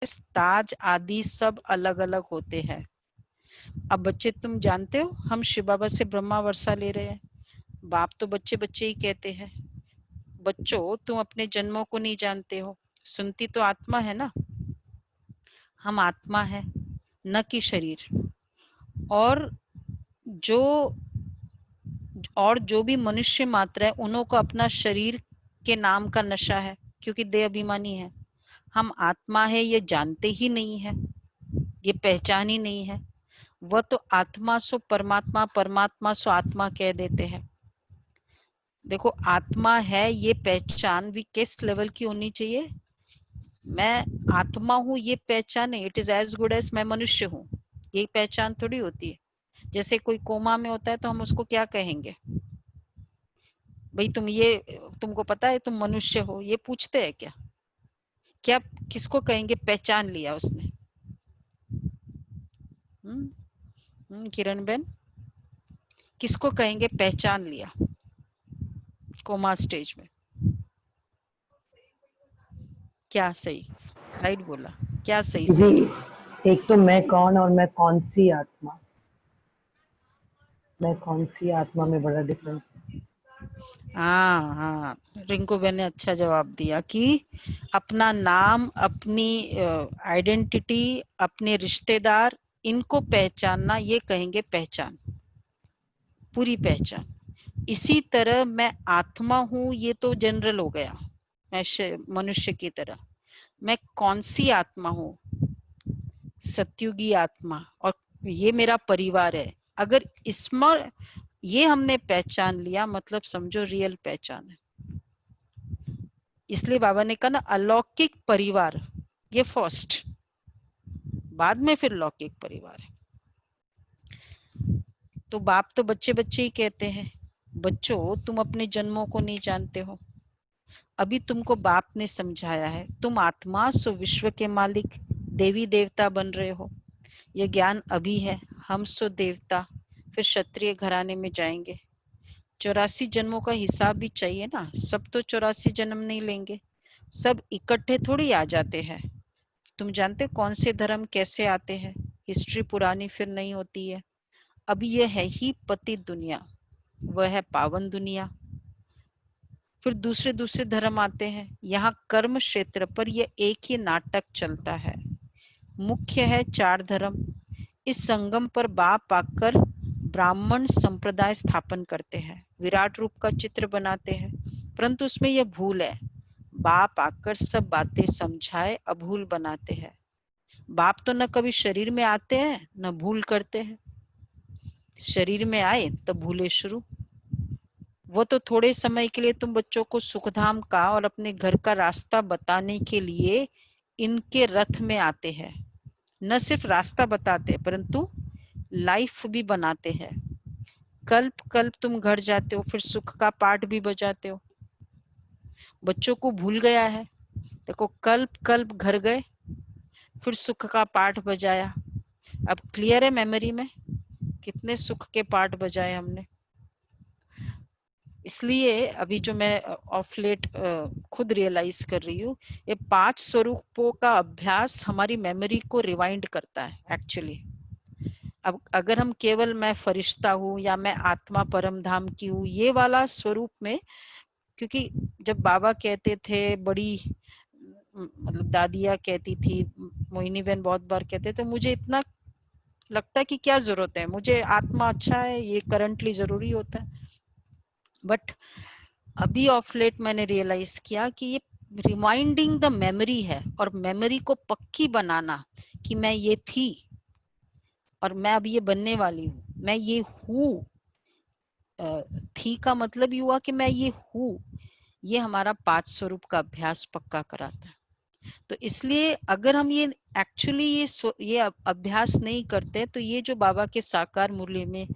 ताज आदि सब अलग अलग होते हैं। अब बच्चे तुम जानते हो हम शिव बाबा से ब्रह्मा वर्षा ले रहे हैं, बाप तो बच्चे बच्चे ही कहते हैं। बच्चों तुम अपने जन्मों को नहीं जानते हो, सुनती तो आत्मा है ना, हम आत्मा है न कि शरीर। और जो जो भी मनुष्य मात्र है उन्हों को अपना शरीर के नाम का नशा है, क्योंकि देह अभिमानी है। हम आत्मा है ये जानते ही नहीं है, ये पहचान ही नहीं है। वह तो आत्मा सो परमात्मा, परमात्मा सो आत्मा कह देते हैं। देखो आत्मा है ये पहचान भी किस लेवल की होनी चाहिए, मैं आत्मा हूं ये पहचान है, it is as good as मैं मनुष्य हूं, ये पहचान थोड़ी होती है। जैसे कोई कोमा में होता है तो हम उसको क्या कहेंगे, भाई तुम ये, तुमको पता है तुम मनुष्य हो, ये पूछते हैं क्या? क्या किसको कहेंगे पहचान लिया उसने? किरण बेन, किसको कहेंगे पहचान लिया कोमा स्टेज में? क्या सही, राइट बोला, क्या सही जी, सही? एक तो मैं कौन और मैं कौन सी आत्मा, मैं कौन सी आत्मा में बड़ा डिफरेंस। हाँ हाँ, रिंकू बेन ने अच्छा जवाब दिया कि अपना नाम, अपनी आइडेंटिटी, अपने रिश्तेदार, इनको पहचानना ये कहेंगे पहचान, पूरी पहचान। इसी तरह मैं आत्मा हूं ये तो जनरल हो गया, मैं मनुष्य की तरह। मैं कौन सी आत्मा हूं, सत्युगी आत्मा, और ये मेरा परिवार है। अगर इसमें ये हमने पहचान लिया मतलब समझो रियल पहचान है। इसलिए बाबा ने कहा ना अलौकिक परिवार, ये फर्स्ट, बाद में फिर लौकिक परिवार है। तो बाप तो बच्चे बच्चे ही कहते हैं, बच्चों तुम अपने जन्मों को नहीं जानते हो। अभी तुमको बाप ने समझाया है, तुम आत्मा सो विश्व के मालिक, देवी देवता बन रहे हो। ये ज्ञान अभी है, हम सो देवता, फिर क्षत्रिय घराने में जाएंगे। 84 जन्मों का हिसाब भी चाहिए ना, सब तो 84 जन्म नहीं लेंगे, सब इकट्ठे थोड़ी आ जाते हैं। तुम जानते हो कौन से धर्म कैसे आते हैं, हिस्ट्री पुरानी फिर नहीं होती है। अभी यह है ही पतित दुनिया, वह है पावन दुनिया। फिर दूसरे दूसरे धर्म आते हैं, यहाँ कर्म क्षेत्र पर यह एक ही नाटक चलता है। मुख्य है 4 धर्म। इस संगम पर बाप आकर ब्राह्मण संप्रदाय स्थापन करते हैं, विराट रूप का चित्र बनाते हैं, परंतु उसमें यह भूल है, बाप आकर सब बातें समझाए अभूल बनाते हैं। बाप तो न कभी शरीर में आते हैं न भूल करते हैं, शरीर में आए तो भूले शुरू। वो तो थोड़े समय के लिए तुम बच्चों को सुखधाम का और अपने घर का रास्ता बताने के लिए इनके रथ में आते हैं। न सिर्फ रास्ता बताते परंतु लाइफ भी बनाते हैं। कल्प कल्प तुम घर जाते हो, फिर सुख का पाठ भी बजाते हो। बच्चों को भूल गया है, देखो कल्प कल्प घर गए, फिर सुख का पाठ बजाया। अब क्लियर है मेमोरी में कितने सुख के पाठ बजाए हमने। इसलिए अभी जो मैं ऑफ लेट खुद रियलाइज कर रही हूँ, ये 5 स्वरूपों का अभ्यास हमारी मेमोरी को रिवाइंड करता है एक्चुअली। अब अगर हम केवल मैं फरिश्ता हूँ या मैं आत्मा परम धाम की हूँ ये वाला स्वरूप में, क्योंकि जब बाबा कहते थे, बड़ी मतलब दादिया कहती थी, मोहिनी बहन बहुत बार कहते, तो मुझे इतना लगता है कि क्या जरूरत है, मुझे आत्मा अच्छा है, ये करंटली जरूरी होता है। बट अभी ऑफ लेट मैंने रियलाइज किया कि ये रिमाइंडिंग द मेमोरी है, और मेमोरी को पक्की बनाना कि मैं ये थी और मैं अब ये बनने वाली हूँ, मैं ये हूँ। थी का मतलब ये हुआ कि मैं ये हूँ, ये हमारा 5 स्वरूप का अभ्यास पक्का कराता है। तो इसलिए अगर हम ये एक्चुअली ये अभ्यास नहीं करते तो ये जो बाबा के साकार मूल्य में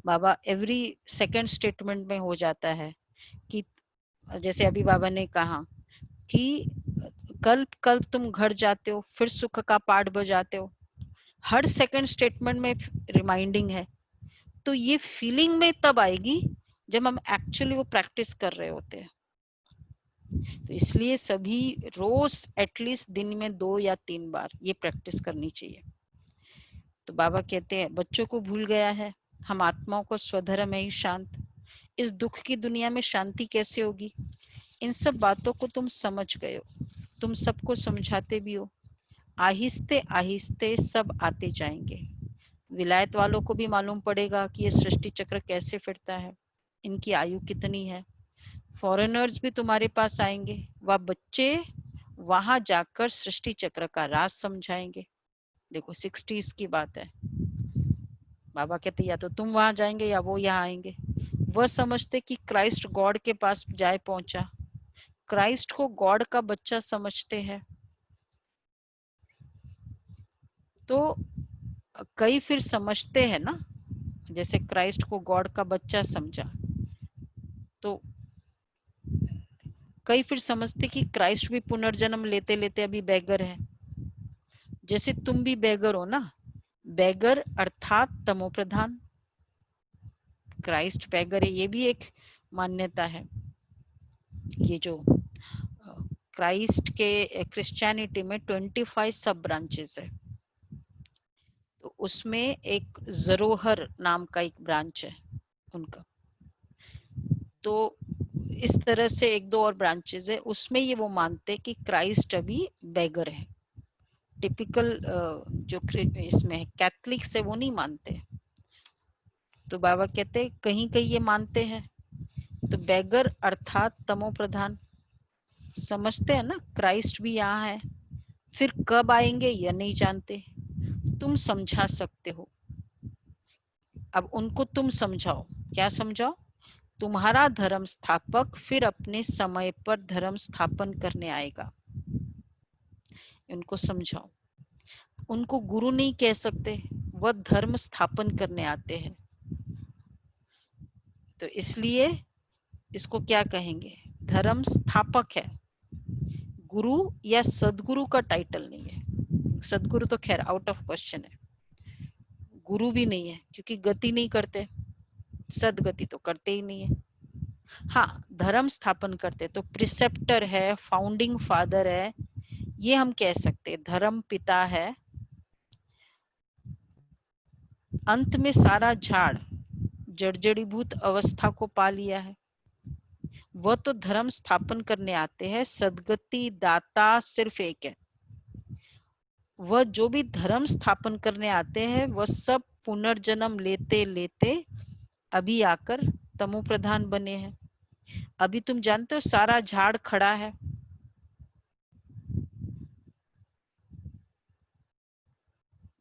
बाबा एवरी सेकंड स्टेटमेंट में हो जाता है कि जैसे अभी बाबा ने कहा कि कल्प कल्प तुम घर जाते हो, फिर सुख का पाठ बजाते हो, हर सेकंड स्टेटमेंट में रिमाइंडिंग है। तो ये फीलिंग में तब आएगी जब हम एक्चुअली वो प्रैक्टिस कर रहे होते हैं। तो इसलिए सभी रोज एटलीस्ट दिन में 2 या 3 बार ये प्रैक्टिस करनी चाहिए। तो बाबा कहते हैं बच्चों को भूल गया है, हम आत्माओं को स्वधर्म में ही शांत, इस दुख की दुनिया में शांति कैसे होगी? इन सब बातों को तुम समझ गए हो, तुम सबको समझाते भी हो, आहिस्ते आहिस्ते सब आते जाएंगे। विलायत वालों को भी मालूम पड़ेगा कि ये सृष्टि चक्र कैसे फिरता है, इनकी आयु कितनी है। फॉरेनर्स भी तुम्हारे पास आएंगे, वह बच्चे वहां जाकर सृष्टि चक्र का राज समझाएंगे। देखो 60s की बात है, बाबा कहते या तो तुम वहां जाएंगे या वो यहाँ आएंगे। वह समझते कि क्राइस्ट गॉड के पास जाए पहुंचा, क्राइस्ट को गॉड का बच्चा समझते हैं। तो कई फिर समझते हैं ना, जैसे क्राइस्ट को गॉड का बच्चा समझा, तो कई फिर समझते कि क्राइस्ट भी पुनर्जन्म लेते लेते अभी बैगर है, जैसे तुम भी बैगर हो ना। बैगर अर्थात तमो प्रधान, क्राइस्ट बैगर है, ये भी एक मान्यता है। ये जो क्राइस्ट के क्रिश्चियनिटी में 25 सब ब्रांचेस है, तो उसमें एक जरोहर नाम का एक ब्रांच है उनका। तो इस तरह से एक दो और ब्रांचेस है, उसमें ये वो मानते कि क्राइस्ट अभी बैगर है। टिपिकल जो इसमें कैथलिक्स है वो नहीं मानते। तो बाबा कहते कहीं कहीं ये मानते हैं। तो बैगर अर्थात तमो प्रधान समझते हैं ना, क्राइस्ट भी यहाँ है, फिर कब आएंगे यह नहीं जानते, तुम समझा सकते हो। अब उनको तुम समझाओ, क्या समझाओ? तुम्हारा धर्म स्थापक फिर अपने समय पर धर्म स्थापन करने आएगा, उनको समझाओ। उनको गुरु नहीं कह सकते, वह धर्म स्थापन करने आते हैं। तो इसलिए इसको क्या कहेंगे? धर्म स्थापक है, गुरु या सदगुरु का टाइटल नहीं है। सदगुरु तो खैर आउट ऑफ क्वेश्चन है, गुरु भी नहीं है क्योंकि गति नहीं करते, सदगति तो करते ही नहीं है। हाँ, धर्म स्थापन करते तो प्रिसेप्टर है, फाउंडिंग फादर है, ये हम कह सकते, धर्म पिता है। अंत में सारा झाड़ जड़जड़ीभूत अवस्था को पा लिया है, वह तो धर्म स्थापन करने आते हैं। सदगति दाता सिर्फ एक है, वह जो भी धर्म स्थापन करने आते हैं वह सब पुनर्जन्म लेते लेते अभी आकर तमो प्रधान बने हैं। अभी तुम जानते हो सारा झाड़ खड़ा है,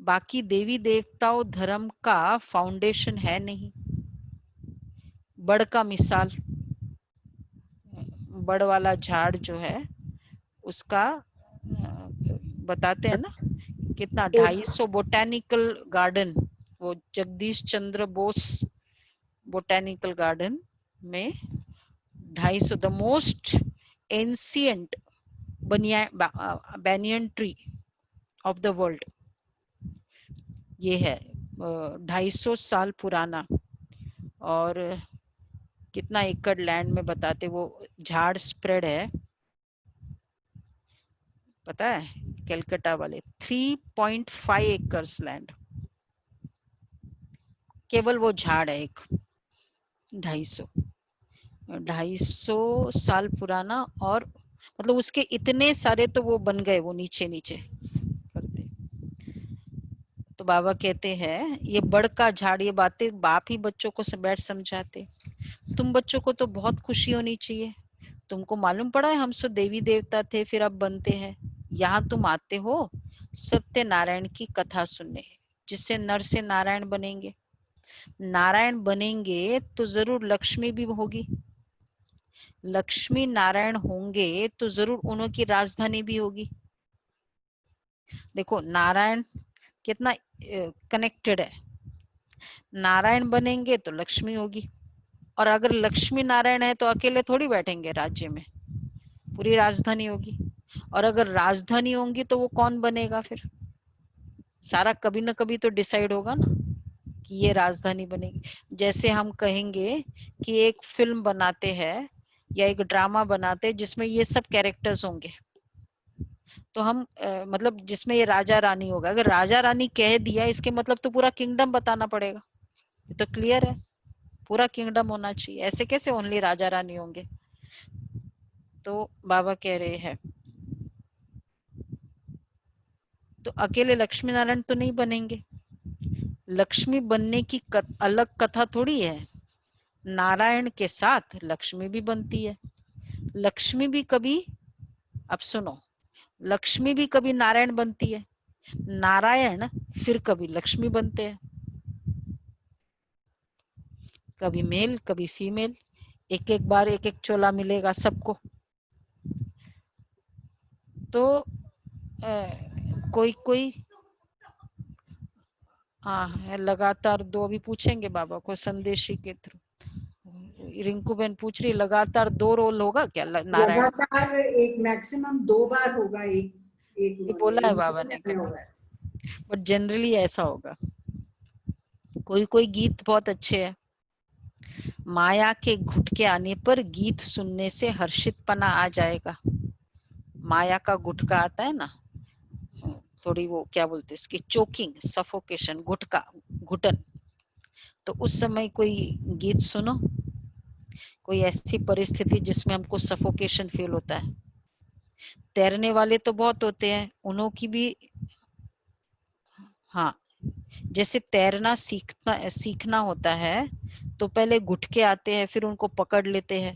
बाकी देवी देवताओं धर्म का फाउंडेशन है नहीं। बड़ का मिसाल, बड़ वाला झाड़ जो है उसका बताते हैं ना, कितना 250 बोटेनिकल गार्डन, वो जगदीश चंद्र बोस बोटेनिकल गार्डन में 250 the most ancient banyan tree of the world, ये है 250 साल पुराना। और कितना एकड़ लैंड में बताते वो झाड़ स्प्रेड है, पता है? कलकत्ता वाले 3.5 एकर्स लैंड, केवल वो झाड़ है एक, 250 साल पुराना। और मतलब उसके इतने सारे तो वो बन गए, वो नीचे नीचे करते। तो बाबा कहते हैं ये बड़ का झाड़, ये बातें बाप ही बच्चों को बैठ समझाते। तुम बच्चों को तो बहुत खुशी होनी चाहिए, तुमको मालूम पड़ा है हम सब देवी देवता थे फिर अब बनते हैं। यहाँ तुम आते हो सत्य नारायण की कथा सुनने, जिससे नर से नारायण बनेंगे। नारायण बनेंगे तो जरूर लक्ष्मी भी होगी, लक्ष्मी नारायण होंगे तो जरूर उनकी राजधानी भी होगी। देखो नारायण कितना कनेक्टेड है, नारायण बनेंगे तो लक्ष्मी होगी, और अगर लक्ष्मी नारायण है तो अकेले थोड़ी बैठेंगे राज्य में, पूरी राजधानी होगी। और अगर राजधानी होंगी तो वो कौन बनेगा फिर? सारा कभी ना कभी तो डिसाइड होगा ना कि ये राजधानी बनेगी। जैसे हम कहेंगे कि एक फिल्म बनाते हैं या एक ड्रामा बनाते हैं जिसमें ये सब कैरेक्टर्स होंगे, तो हम मतलब जिसमें ये राजा रानी होगा, अगर राजा रानी कह दिया इसके मतलब तो पूरा किंगडम बताना पड़ेगा, ये तो क्लियर है, पूरा किंगडम होना चाहिए, ऐसे कैसे ओनली राजा रानी होंगे। तो बाबा कह रहे हैं तो अकेले लक्ष्मी नारायण तो नहीं बनेंगे, लक्ष्मी बनने की अलग कथा थोड़ी है, नारायण के साथ लक्ष्मी भी बनती है। लक्ष्मी भी कभी, अब सुनो, लक्ष्मी भी कभी नारायण बनती है, नारायण फिर कभी लक्ष्मी बनते हैं, कभी मेल कभी फीमेल, एक एक बार एक एक चोला मिलेगा सबको। तो कोई कोई हाँ लगातार दो, अभी पूछेंगे बाबा को संदेशी के थ्रू। रिंकू बहन पूछ रही लगातार 2 रोल होगा क्या नारायण? लगातार एक मैक्सिमम 2 बार होगा, एक ये बोला है बाबा ने कभी, बट जनरली ऐसा होगा। कोई कोई गीत बहुत अच्छे हैं, माया के घुटके आने पर गीत सुनने से हर्षितपना आ जाएगा। माया का गुटका आता है ना, थोड़ी वो क्या बोलते हैं इसकी, चोकिंग, सफोकेशन, गुटका, घुटन, तो उस समय कोई गीत सुनो, कोई ऐसी परिस्थिति जिसमें हमको सफोकेशन फील होता है। तैरने वाले तो बहुत होते हैं, उन्हों की भी, हाँ, जैसे तैरना सीखना होता है तो पहले गुटके आते हैं, फिर उनको पकड़ लेते हैं,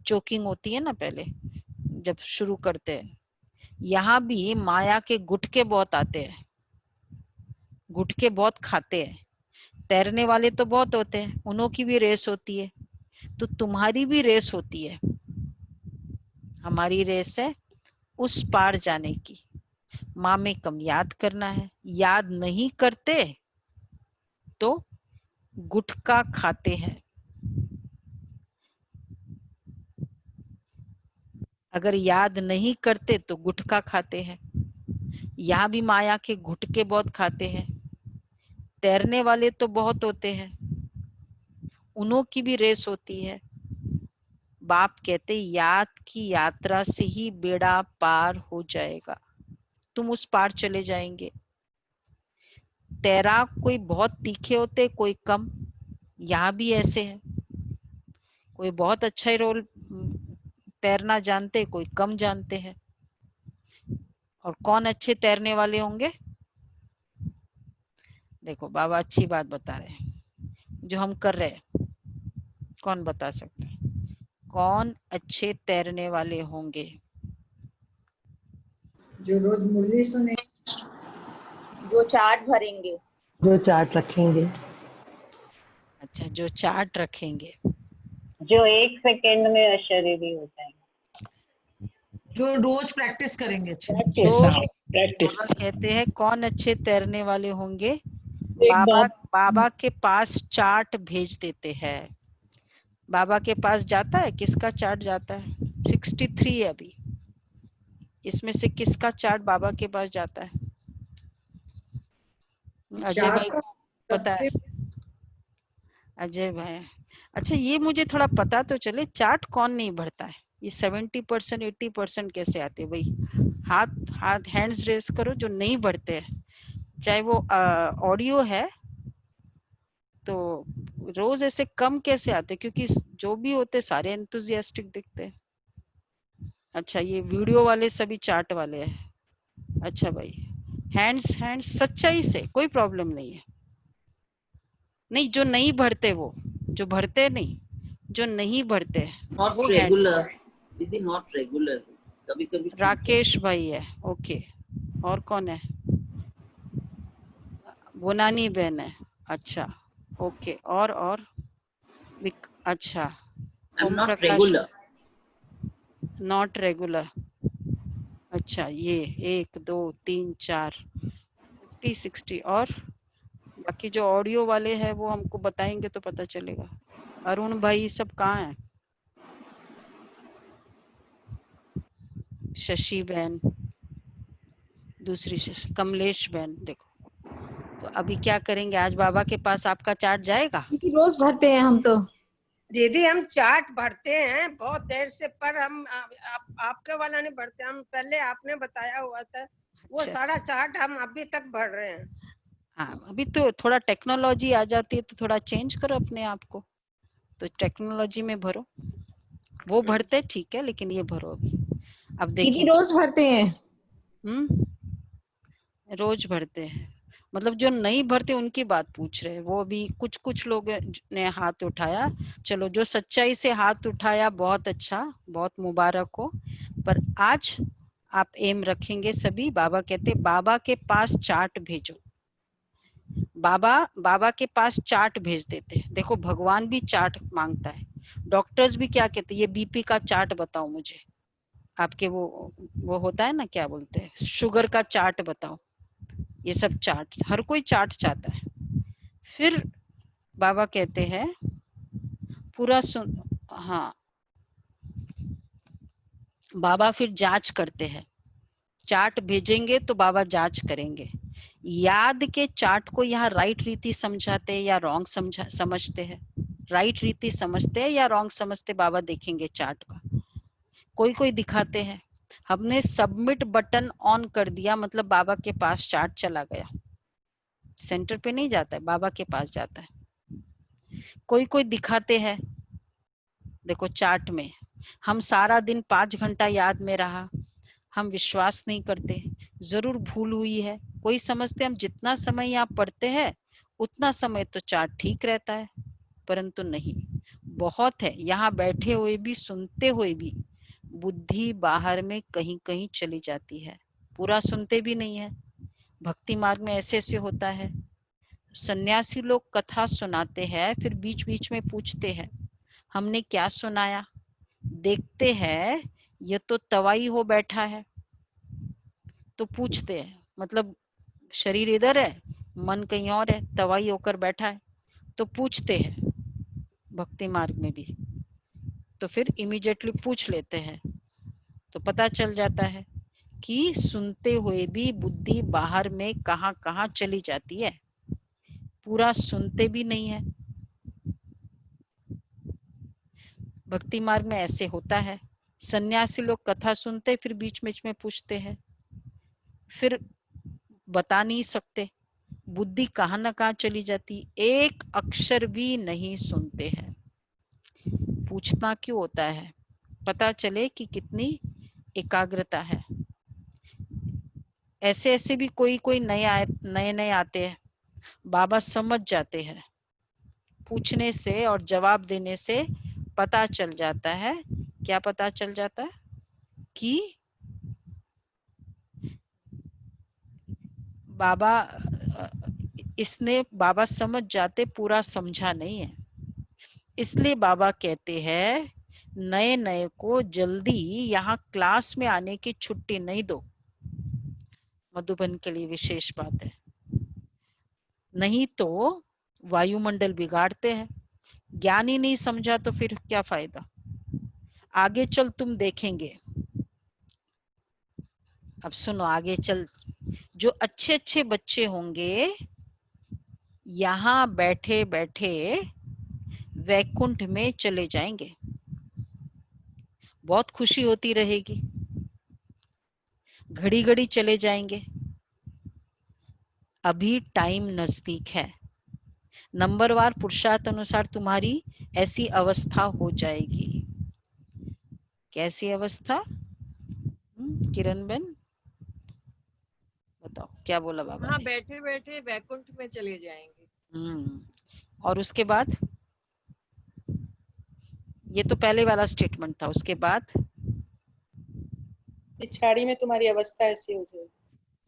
चोकिंग होती है ना पहले जब शुरू करते हैं। यहाँ भी माया के गुटके बहुत आते हैं, गुटके बहुत खाते हैं। तैरने वाले तो बहुत होते हैं, उन्हों की भी रेस होती है, तो तुम्हारी भी रेस होती है, हमारी रेस है उस पार जाने की। माँ में कम याद करना है, याद नहीं करते तो गुटखा खाते हैं। अगर याद नहीं करते तो गुटखा खाते हैं। यहाँ भी माया के गुटके बहुत खाते हैं। तैरने वाले तो बहुत होते हैं, उन्हों की भी रेस होती है। बाप कहते याद की यात्रा से ही बेड़ा पार हो जाएगा, तुम उस पार चले जाएंगे। तैराक कोई बहुत तीखे होते, कोई कम, यहाँ भी ऐसे है, कोई बहुत अच्छा ही रोल तैरना जानते, कोई कम जानते हैं। और कौन अच्छे तैरने वाले होंगे? देखो बाबा अच्छी बात बता रहे हैं, जो हम कर रहे हैं, कौन बता सकता है कौन अच्छे तैरने वाले होंगे? जो रोज मुरली सुने, जो चार्ट भरेंगे, जो चार्ट रखेंगे, अच्छा, जो चार्ट रखेंगे, जो 1 सेकेंड में अशरीरी हो जाएंगे, जो रोज प्रैक्टिस करेंगे अच्छे से। जो प्रैक्टिस। बाबा कहते हैं कौन अच्छे तैरने वाले होंगे, एक बाबा के पास चार्ट भेज देते हैं। बाबा के पास जाता है, किसका चार्ट जाता है? 63 है अभी, इसमें से किसका चार्ट बाबा के पास जाता है? अजय भाई को पता है? अजय भाई, अच्छा ये मुझे थोड़ा पता तो चले, चार्ट कौन नहीं भरता है? ये 70% 80% कैसे आते भाई? हाथ हाथ हैंड्स रेस करो जो नहीं भरते हैं, चाहे वो ऑडियो है तो रोज ऐसे कम कैसे आते? क्योंकि जो भी होते सारे एंथुजियास्टिक दिखते हैं। अच्छा ये वीडियो वाले सभी चार्ट वाले हैं। अच्छा भाई, हैंड्स हैंड्स सच्चाई से कोई प्रॉब्लम नहीं है। नहीं जो नहीं भरते, वो जो भरते नहीं, जो नहीं भरते नॉट वो रेगुलर दीदी, नॉट रेगुलर, कभी कभी। राकेश भाई है, ओके। और कौन है? बोनानी बहन है, अच्छा ओके। और अच्छा, Om not Prakash regular. Not regular, अच्छा ये 1 2 3 4 50 60। और बाकी जो ऑडियो वाले हैं वो हमको बताएंगे तो पता चलेगा। अरुण भाई सब कहाँ है? शशि बहन, दूसरी शशि, कमलेश बहन, देखो तो अभी क्या करेंगे, आज बाबा के पास आपका चार्ट जाएगा। रोज भरते हैं हम तो। दीदी हम चार्ट भरते हैं बहुत देर से, पर हम आपके वाला नहीं भरते, हम पहले आपने बताया हुआ था वो अच्छा, सारा चार्ट हम अभी तक भर रहे हैं। हाँ अभी तो थोड़ा टेक्नोलॉजी आ जाती है तो थोड़ा चेंज करो अपने आप को, तो टेक्नोलॉजी में भरो। वो भरते ठीक है, लेकिन ये भरो अभी। अब दीदी देखिए, रोज भरते हैं। रोज भरते हैं मतलब जो नहीं भरते उनकी बात पूछ रहे हैं। वो अभी कुछ कुछ लोग ने हाथ उठाया, चलो जो सच्चाई से हाथ उठाया बहुत अच्छा, बहुत मुबारक हो। पर आज आप एम रखेंगे सभी। बाबा कहते बाबा के पास चार्ट भेजो। बाबा के पास चार्ट भेज देते हैं। देखो भगवान भी चार्ट मांगता है, डॉक्टर्स भी क्या कहते हैं, ये बीपी का चार्ट बताओ मुझे, आपके वो होता है ना, क्या बोलते हैं, शुगर का चार्ट बताओ। ये सब चार्ट, हर कोई चार्ट चाहता है। फिर बाबा कहते हैं पूरा सुन, हाँ बाबा फिर जांच करते हैं। चार्ट भेजेंगे तो बाबा जांच करेंगे। याद के चार्ट को यहाँ राइट रीति समझाते हैं या रॉन्ग समझते हैं, राइट रीति समझते हैं या रॉन्ग समझते, बाबा देखेंगे चार्ट का। कोई कोई दिखाते हैं, हमने सबमिट बटन ऑन कर दिया मतलब बाबा के पास चार्ट चला गया, सेंटर पे नहीं जाता है, बाबा के पास जाता है। कोई कोई दिखाते हैं, देखो चार्ट में हम सारा दिन 5 घंटा याद में रहा, हम विश्वास नहीं करते, जरूर भूल हुई है। कोई समझते हम जितना समय यहाँ पढ़ते हैं उतना समय तो चार्ट ठीक रहता है, परंतु नहीं, बहुत है यहाँ बैठे हुए भी, सुनते हुए भी बुद्धि बाहर में कहीं कहीं चली जाती है, पूरा सुनते भी नहीं है। भक्ति मार्ग में ऐसे ऐसे होता है। सन्यासी लोग कथा सुनाते हैं, फिर बीच बीच में पूछते हैं हमने क्या सुनाया। देखते हैं ये तो तवाई हो बैठा है, तो पूछते हैं, मतलब शरीर इधर है मन कहीं और है, तवाई होकर बैठा है, तो पूछते हैं भक्ति मार्ग में भी। तो फिर इमीडिएटली पूछ लेते हैं, तो पता चल जाता है कि सुनते हुए भी बुद्धि बाहर में कहाँ कहाँ चली जाती है, पूरा सुनते भी नहीं है। भक्ति मार्ग में ऐसे होता है। सन्यासी लोग कथा सुनते फिर बीच बीच में पूछते हैं, फिर बता नहीं सकते, बुद्धि कहाँ न कहाँ चली जाती, एक अक्षर भी नहीं सुनते हैं। पूछना क्यों होता है, पता चले कि कितनी एकाग्रता है। ऐसे ऐसे भी कोई कोई नए आते हैं, बाबा समझ जाते हैं, पूछने से और जवाब देने से पता चल जाता है। क्या पता चल जाता है कि बाबा समझ जाते, पूरा समझा नहीं है। इसलिए बाबा कहते हैं नए नए को जल्दी यहाँ क्लास में आने की छुट्टी नहीं दो। मधुबन के लिए विशेष बात है, नहीं तो वायुमंडल बिगाड़ते हैं। ज्ञान ही नहीं समझा तो फिर क्या फायदा। आगे चल तुम देखेंगे, अब सुनो आगे चल, जो अच्छे अच्छे बच्चे होंगे यहाँ बैठे बैठे वैकुंठ में चले जाएंगे, बहुत खुशी होती रहेगी, घड़ी घड़ी चले जाएंगे। अभी टाइम नजदीक है, नंबरवार पुरुषार्थ अनुसार तुम्हारी ऐसी अवस्था हो जाएगी। कैसी अवस्था किरण बेन बताओ, क्या बोला बाबा हाँ, ने? बैठे बैठे वैकुंठ में चले जाएंगे। और उसके बाद, ये तो पहले वाला स्टेटमेंट था, उसके बाद पिछाड़ी में तुम्हारी अवस्था ऐसी हो जाएगी।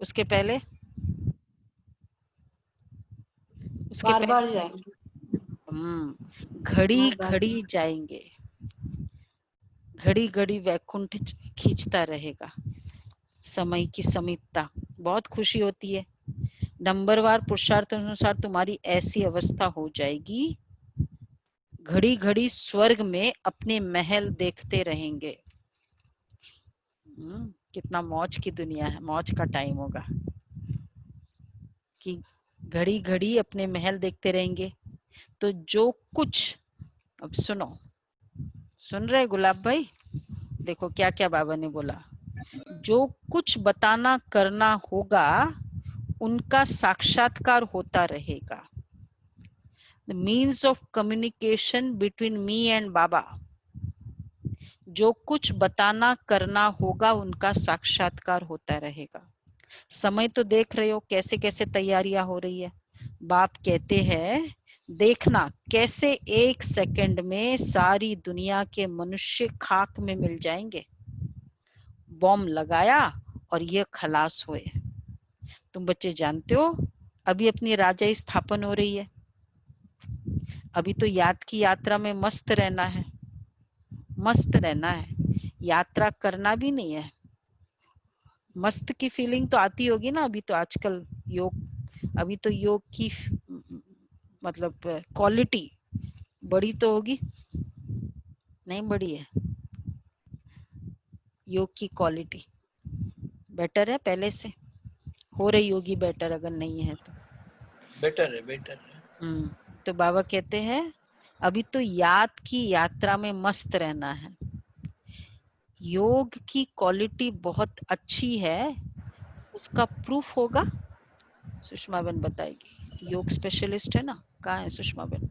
उसके पहले, उसके बार पहले बार जाएंगे। घड़ी घड़ी जाएंगे, घड़ी घड़ी वैकुंठ खींचता रहेगा। समय की समीपता बहुत खुशी होती है। नंबरवार पुरुषार्थ अनुसार तुम्हारी ऐसी अवस्था हो जाएगी, घड़ी घड़ी स्वर्ग में अपने महल देखते रहेंगे। कितना मौज की दुनिया है, मौज का टाइम होगा कि घड़ी घड़ी अपने महल देखते रहेंगे। तो जो कुछ अब सुनो, सुन रहे गुलाब भाई? देखो क्या क्या बाबा ने बोला। जो कुछ बताना करना होगा उनका साक्षात्कार होता रहेगा। The means of communication between me and बाबा। जो कुछ बताना करना होगा उनका साक्षात्कार होता रहेगा। समय तो देख रहे हो कैसे कैसे तैयारियां हो रही है। बाप कहते हैं देखना कैसे 1 सेकंड में सारी दुनिया के मनुष्य खाक में मिल जाएंगे। बॉम्ब लगाया और ये खलास हुए। तुम बच्चे जानते हो अभी अपनी राजाई स्थापन हो रही है। अभी तो याद की यात्रा में मस्त रहना है, मस्त रहना है, यात्रा करना भी नहीं है। मस्त की फीलिंग तो आती होगी ना अभी तो आजकल योग, अभी तो योग की मतलब क्वालिटी बड़ी तो होगी, नहीं बड़ी है? योग की क्वालिटी बेटर है पहले से, हो रही होगी बेटर, अगर नहीं है तो बेटर है, बेटर है। तो बाबा कहते हैं अभी तो याद की यात्रा में मस्त रहना है। योग की क्वालिटी बहुत अच्छी है, उसका प्रूफ होगा। सुषमा बहन बताएगी, योग स्पेशलिस्ट है ना। कहाँ है सुषमा बहन?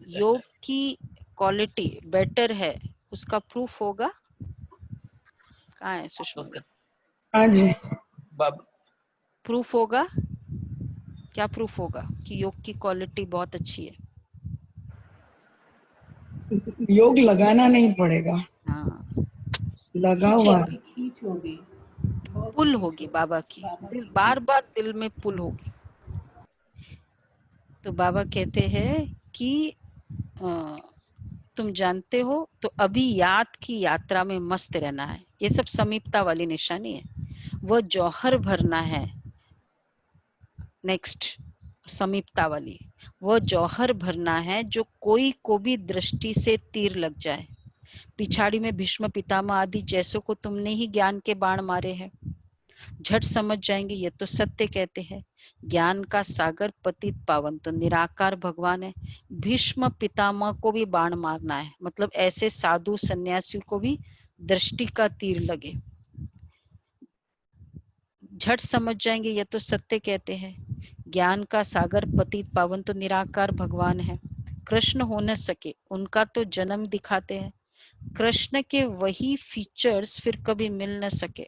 योग की क्वालिटी बेटर है, उसका प्रूफ होगा। कहाँ है सुषमा बहन? हाँ जी। बाबा प्रूफ होगा, क्या प्रूफ होगा कि योग की क्वालिटी बहुत अच्छी है? योग लगाना नहीं पड़ेगा, हाँ, लगा हुआ है। खींच होगी, पुल होगी बाबा की, दिल बार बार दिल में पुल होगी। तो बाबा कहते हैं कि तुम जानते हो तो अभी याद की यात्रा में मस्त रहना है। ये सब समीपता वाली निशानी है। वह जौहर भरना है। नेक्स्ट समीपता वाली, वह जौहर भरना है जो कोई को भी दृष्टि से तीर लग जाए। पिछाड़ी में भीष्म पितामह आदि जैसों को तुमने ही ज्ञान के बाण मारे हैं। झट समझ जाएंगे ये तो सत्य कहते हैं। ज्ञान का सागर पतित पावन तो निराकार भगवान है। भीष्म पितामह को भी बाण मारना है, मतलब ऐसे साधु सन्यासी को भी दृष्टि का तीर लगे। झट समझ जाएंगे ये तो सत्य कहते हैं। ज्ञान का सागर पतित पावन तो निराकार भगवान है। कृष्ण हो न सके उनका तो जन्म दिखाते हैं। कृष्ण के वही फीचर्स फिर कभी मिल न सके,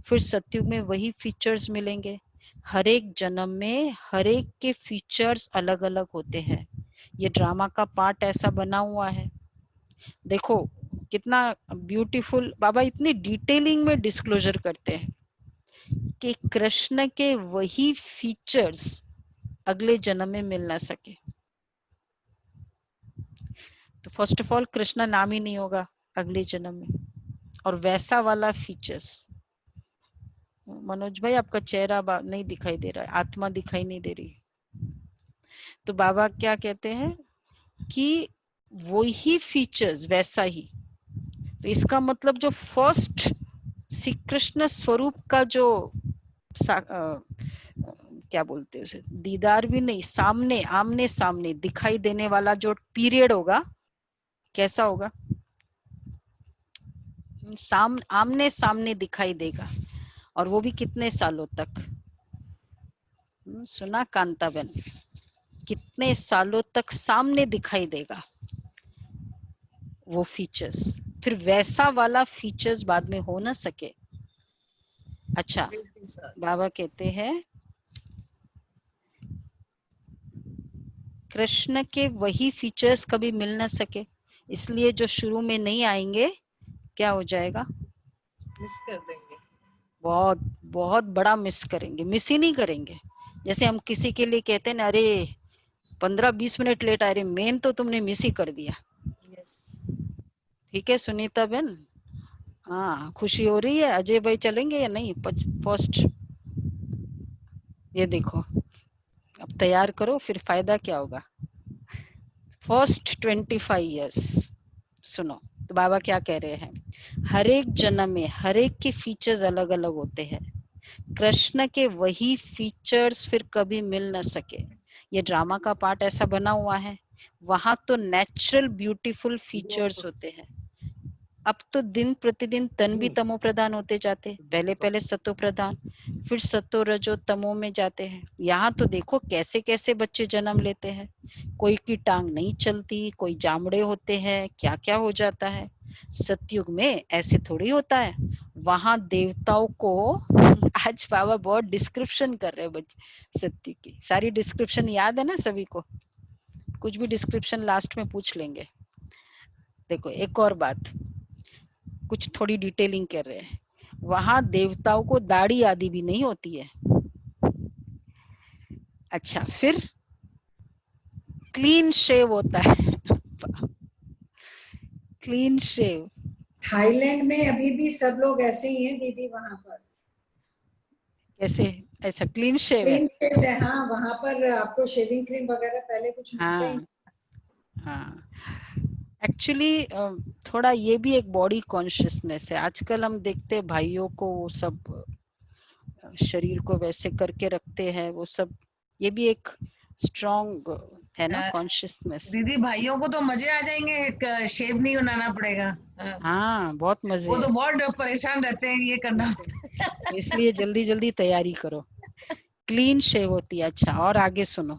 फिर सतयुग में वही फीचर्स मिलेंगे। हर एक जन्म में हर एक के फीचर्स अलग अलग होते हैं। ये ड्रामा का पार्ट ऐसा बना हुआ है। देखो कितना ब्यूटीफुल बाबा इतनी डिटेलिंग में डिस्क्लोजर करते हैं कि कृष्ण के वही फीचर्स अगले जन्म में मिल ना सके। तो फर्स्ट ऑफ ऑल कृष्ण नाम ही नहीं होगा अगले जन्म में, और वैसा वाला फीचर्स। मनोज भाई आपका चेहरा नहीं दिखाई दे रहा है, आत्मा दिखाई नहीं दे रही। तो बाबा क्या कहते हैं कि वही फीचर्स वैसा ही। तो इसका मतलब जो फर्स्ट श्री कृष्ण स्वरूप का जो क्या बोलते हैं उसे, दीदार भी नहीं, सामने आमने सामने दिखाई देने वाला जो पीरियड होगा, कैसा होगा? आमने सामने दिखाई देगा, और वो भी कितने सालों तक? सुना कांताबेन? कितने सालों तक सामने दिखाई देगा वो फीचर्स, फिर वैसा वाला फीचर्स बाद में हो ना सके। अच्छा, बाबा कहते हैं कृष्ण के वही फीचर्स कभी मिल ना सके, इसलिए जो शुरू में नहीं आएंगे क्या हो जाएगा? मिस कर देंगे, बहुत बहुत बड़ा मिस करेंगे। मिस ही नहीं करेंगे, जैसे हम किसी के लिए कहते हैं ना, अरे 15-20 मिनट लेट आए, मेन तो तुमने मिस ही कर दिया। ठीक है सुनीता बेन? हाँ, खुशी हो रही है? अजय भाई चलेंगे या नहीं? फर्स्ट ये देखो, अब तैयार करो, फिर फायदा क्या होगा। फर्स्ट 25 इयर्स सुनो तो बाबा क्या कह रहे हैं, हर एक जन्म में हर एक के फीचर्स अलग अलग होते हैं। कृष्ण के वही फीचर्स फिर कभी मिल न सके। ये ड्रामा का पार्ट ऐसा बना हुआ है वहां तो नेचुरल ब्यूटीफुल फीचर्स होते हैं। अब तो दिन प्रतिदिन तन भी तमो प्रधान होते जाते, पहले पहले सतो प्रधान, फिर सतो रजो तमो में जाते हैं। यहाँ तो देखो कैसे कैसे बच्चे जन्म लेते हैं, कोई की टांग नहीं चलती, कोई जामड़े होते हैं, क्या क्या हो जाता है। सतयुग में ऐसे थोड़ी होता है। वहां देवताओं को आज बाबा बहुत डिस्क्रिप्शन कर रहे हैं बच्चे सत्य की, सारी डिस्क्रिप्शन याद है ना सभी को? कुछ भी डिस्क्रिप्शन लास्ट में पूछ लेंगे। देखो एक और बात, कुछ थोड़ी डिटेलिंग कर रहे हैं, वहां देवताओं को दाढ़ी आदि भी नहीं होती है। अच्छा, फिर क्लीन शेव होता है क्लीन शेव। थाईलैंड में अभी भी सब लोग ऐसे ही हैं दीदी, वहां पर कैसे ऐसा क्लीन शेव है? क्रीम शेव है। हाँ, वहां पर आपको शेविंग क्रीम वगैरह पहले कुछ मिलता ही हाँ हाँ, एक्चुअली थोड़ा ये भी एक बॉडी कॉन्शियसनेस है। आजकल हम देखते हैं भाइयों को वो सब शरीर को वैसे करके रखते हैं, वो सब, ये भी एक स्ट्रॉन्ग है ना कॉन्शियसनेस। दीदी भाइयों को तो मजे आ जाएंगे, शेव नहीं बनाना पड़ेगा। हाँ बहुत मजे वो तो है। बहुत परेशान रहते हैं, ये करना इसलिए जल्दी जल्दी तैयारी करो। क्लीन शेव होती है। अच्छा, और आगे सुनो,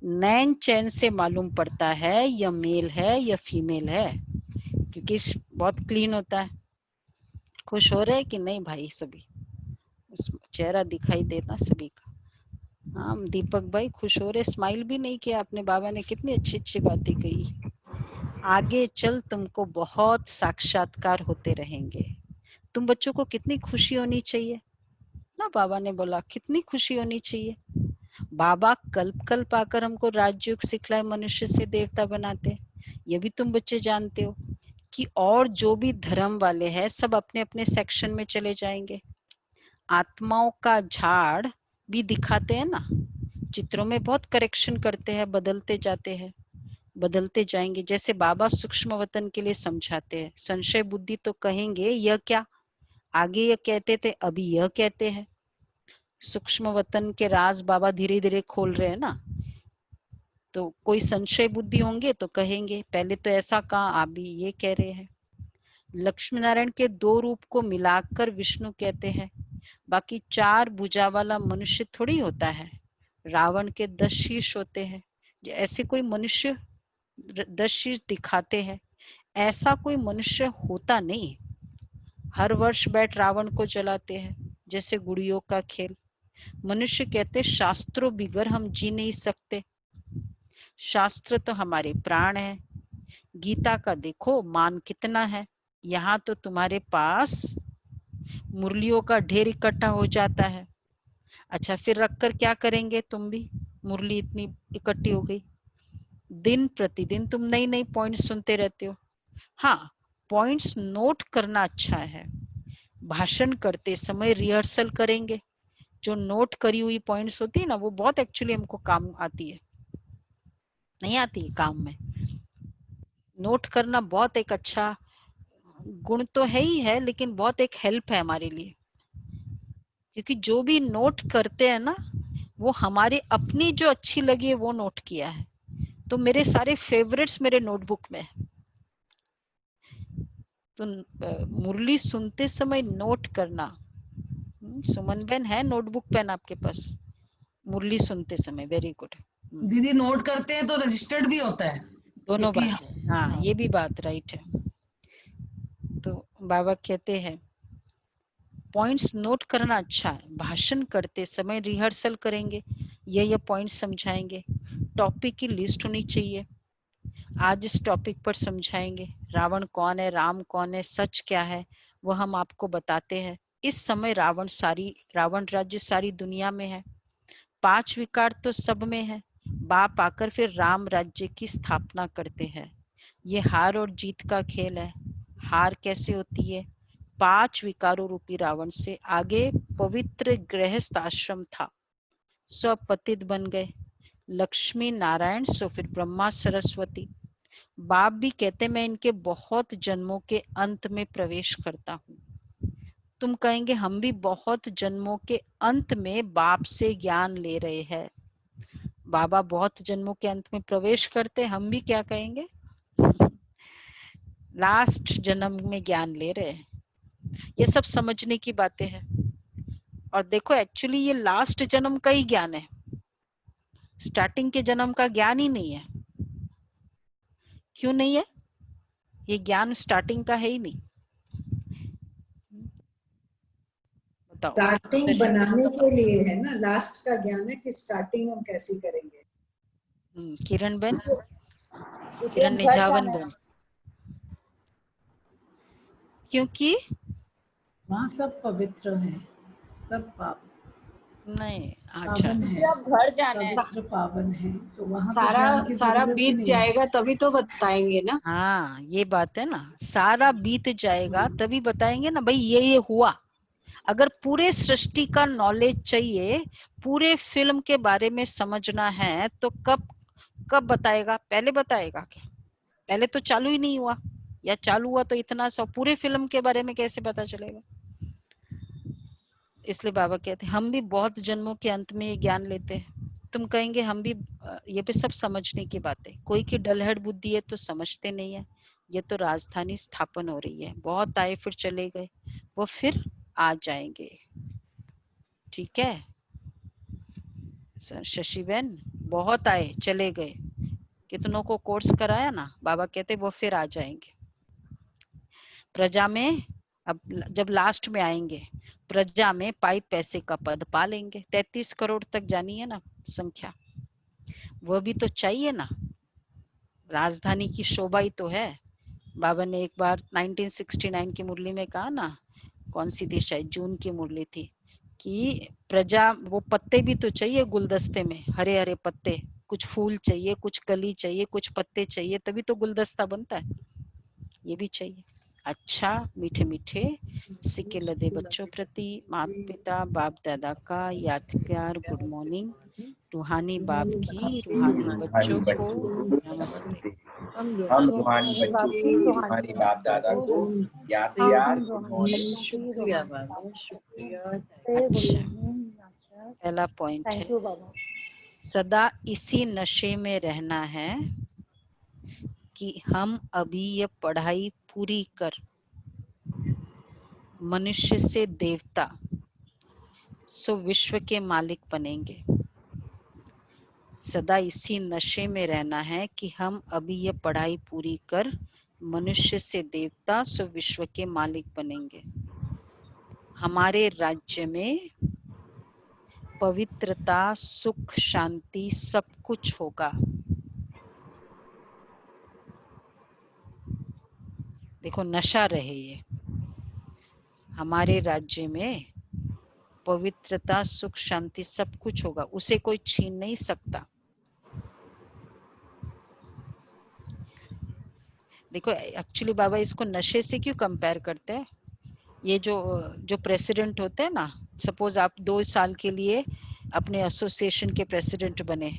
नैन चैन से मालूम पड़ता है यह मेल है या फीमेल है, क्योंकि बहुत क्लीन होता है। खुश हो रहे कि नहीं भाई सभी? चेहरा दिखाई देता सभी का। हाँ दीपक भाई खुश हो रहे, स्माइल भी नहीं किया आपने, बाबा ने कितनी अच्छी अच्छी बातें कही। आगे चल तुमको बहुत साक्षात्कार होते रहेंगे। तुम बच्चों को कितनी खुशी होनी चाहिए ना, बाबा ने बोला कितनी खुशी होनी चाहिए। बाबा कल्प कल्प आकर हमको राजयोग सिखलाए, मनुष्य से देवता बनाते। ये भी तुम बच्चे जानते हो कि और जो भी धर्म वाले हैं सब अपने अपने सेक्शन में चले जाएंगे। आत्माओं का झाड़ भी दिखाते हैं ना, चित्रों में बहुत करेक्शन करते हैं, बदलते जाते हैं, बदलते जाएंगे। जैसे बाबा सूक्ष्म वतन के लिए समझाते हैं, संशय बुद्धि तो कहेंगे यह क्या, आगे यह कहते थे अभी यह कहते हैं। सूक्ष्म वतन के राज बाबा धीरे धीरे खोल रहे हैं ना, तो कोई संशय बुद्धि होंगे तो कहेंगे पहले तो ऐसा कहा, अभी ये कह रहे हैं। लक्ष्मी नारायण के दो रूप को मिलाकर विष्णु कहते हैं। बाकी 4 भुजा वाला मनुष्य थोड़ी होता है, रावण के 10 शीर्ष होते हैं। ऐसे कोई मनुष्य 10 शीर्ष दिखाते हैं, ऐसा कोई मनुष्य होता नहीं। हर वर्ष बैठ रावण को जलाते हैं, जैसे गुड़ियों का खेल। मनुष्य कहते शास्त्रों बिगर हम जी नहीं सकते, शास्त्र तो हमारे प्राण है। गीता का देखो मान कितना है, यहाँ तो तुम्हारे पास मुरलियों का ढेर इकट्ठा हो जाता है। अच्छा, फिर रखकर क्या करेंगे तुम भी? मुरली इतनी इकट्ठी हो गई, दिन प्रतिदिन तुम नई नई पॉइंट सुनते रहते हो। हाँ, पॉइंट्स नोट करना अच्छा है। भाषण करते समय रिहर्सल करेंगे, जो नोट करी हुई पॉइंट्स होती है ना, वो बहुत एक्चुअली हमको काम आती है। नहीं आती है काम में, नोट करना बहुत एक अच्छा गुण तो है ही है, लेकिन बहुत एक हेल्प है हमारे लिए। क्योंकि जो भी नोट करते हैं ना, वो हमारी अपनी जो अच्छी लगी है वो नोट किया है। तो मेरे सारे फेवरेट्स मेरे नोटबुक में है। तो मुरली सुनते समय नोट करना। सुमन बहन है नोटबुक पेन आपके पास? मुरली सुनते समय वेरी गुड। दीदी नोट करते हैं तो रजिस्टर्ड भी होता है, दोनों क्योंकि बात है। हाँ ये भी बात राइट है। तो बाबा कहते हैं पॉइंट्स नोट करना अच्छा है। भाषण करते समय रिहर्सल करेंगे, ये पॉइंट समझाएंगे। टॉपिक की लिस्ट होनी चाहिए, आज इस टॉपिक पर समझाएंगे। रावण कौन है, राम कौन है, सच क्या है, वो हम आपको बताते हैं। इस समय रावण राज्य सारी दुनिया में है, 5 विकार तो सब में है। बाप आकर फिर राम राज्य की स्थापना करते हैं। ये हार और जीत का खेल है। हार कैसे होती है? 5 विकारों रूपी रावण से। आगे पवित्र गृहस्थ आश्रम था, सब पतित बन गए। लक्ष्मी नारायण, सो फिर ब्रह्मा सरस्वती। बाप भी कहते मैं इनके बहुत जन्मों के अंत में प्रवेश करता हूँ। तुम कहेंगे हम भी बहुत जन्मों के अंत में बाप से ज्ञान ले रहे हैं। बाबा बहुत जन्मों के अंत में प्रवेश करते, हम भी क्या कहेंगे, लास्ट जन्म में ज्ञान ले रहे हैं। ये सब समझने की बातें हैं। और देखो एक्चुअली ये लास्ट जन्म का ही ज्ञान है, स्टार्टिंग के जन्म का ज्ञान ही नहीं है। क्यों नहीं है? ये ज्ञान स्टार्टिंग का है ही नहीं। बताओ। स्टार्टिंग बनाने के लिए है ना, लास्ट का ज्ञान है कि स्टार्टिंग हम कैसे करेंगे। किरण बहन, क्योंकि किरण हम घर निझावन जाना है। बहन, क्योंकि वहाँ सब पवित्र है, सब पाप नहीं, अच्छा पावन क्योंकि है, अब घर जाना है। पवित्र पावन है, तो वहाँ पे सारा ज्ञान की सारा जरूरत ही बीत नहीं है। जाएगा तभी तो बताएंगे ना। हाँ ये बात है ना, सारा बीत जाएगा तभी बताएंगे ना भाई ये हुआ। अगर पूरे सृष्टि का नॉलेज चाहिए, पूरे फिल्म के बारे में समझना है तो कब कब बताएगा? पहले बताएगा क्या? पहले तो चालू ही नहीं हुआ, या चालू हुआ तो इतना सा, पूरे फिल्म के बारे में कैसे पता चलेगा? इसलिए बाबा कहते हैं हम भी बहुत जन्मों के अंत में ये ज्ञान लेते हैं। तुम कहेंगे हम भी, ये भी सब समझने की बात है। कोई की डलहड़ बुद्धि है तो समझते नहीं है। ये तो राजधानी स्थापन हो रही है, बहुत आए फिर चले गए, वो फिर आ जाएंगे। ठीक है शशि बहन, बहुत आए चले गए, कितनों को कोर्स कराया ना, बाबा कहते वो फिर आ जाएंगे प्रजा में। अब जब लास्ट में आएंगे प्रजा में पाई पैसे का पद पा लेंगे। 33 करोड़ तक जानी है ना संख्या, वो भी तो चाहिए ना। राजधानी की शोभा ही तो है। बाबा ने एक बार 1969 की मुरली में कहा ना, कौन सी थी, शायद जून की मुरली थी, कि प्रजा, वो पत्ते भी तो चाहिए गुलदस्ते में, हरे हरे पत्ते, कुछ फूल चाहिए, कुछ कली चाहिए, कुछ पत्ते चाहिए, तभी तो गुलदस्ता बनता है। ये भी चाहिए। अच्छा मीठे मीठे सिक्के लदे बच्चों प्रति माता पिता बाप दादा का याद प्यार गुड मॉर्निंग। रूहानी बाप की, रूहानी बच्चों को नमस्ते। हम रूहानी बच्चों की, रूहानी बाप दादा को याद प्यार गुड मॉर्निंग। शुक्रिया बाबा, शुक्रिया। अच्छा पहला पॉइंट है, सदा इसी नशे में रहना है कि हम अभी ये पढ़ाई पूरी कर मनुष्य से देवता सो विश्व के मालिक बनेंगे। सदा इसी नशे में रहना है कि हम अभी ये पढ़ाई पूरी कर मनुष्य से देवता सो विश्व के मालिक बनेंगे। हमारे राज्य में पवित्रता, सुख, शांति सब कुछ होगा। देखो नशा रहे ये, हमारे राज्य में पवित्रता, सुख, शांति सब कुछ होगा, उसे कोई छीन नहीं सकता। देखो एक्चुअली बाबा इसको नशे से क्यों कंपेयर करते हैं? ये जो प्रेसिडेंट होते हैं ना, सपोज आप 2 साल के लिए अपने एसोसिएशन के प्रेसिडेंट बने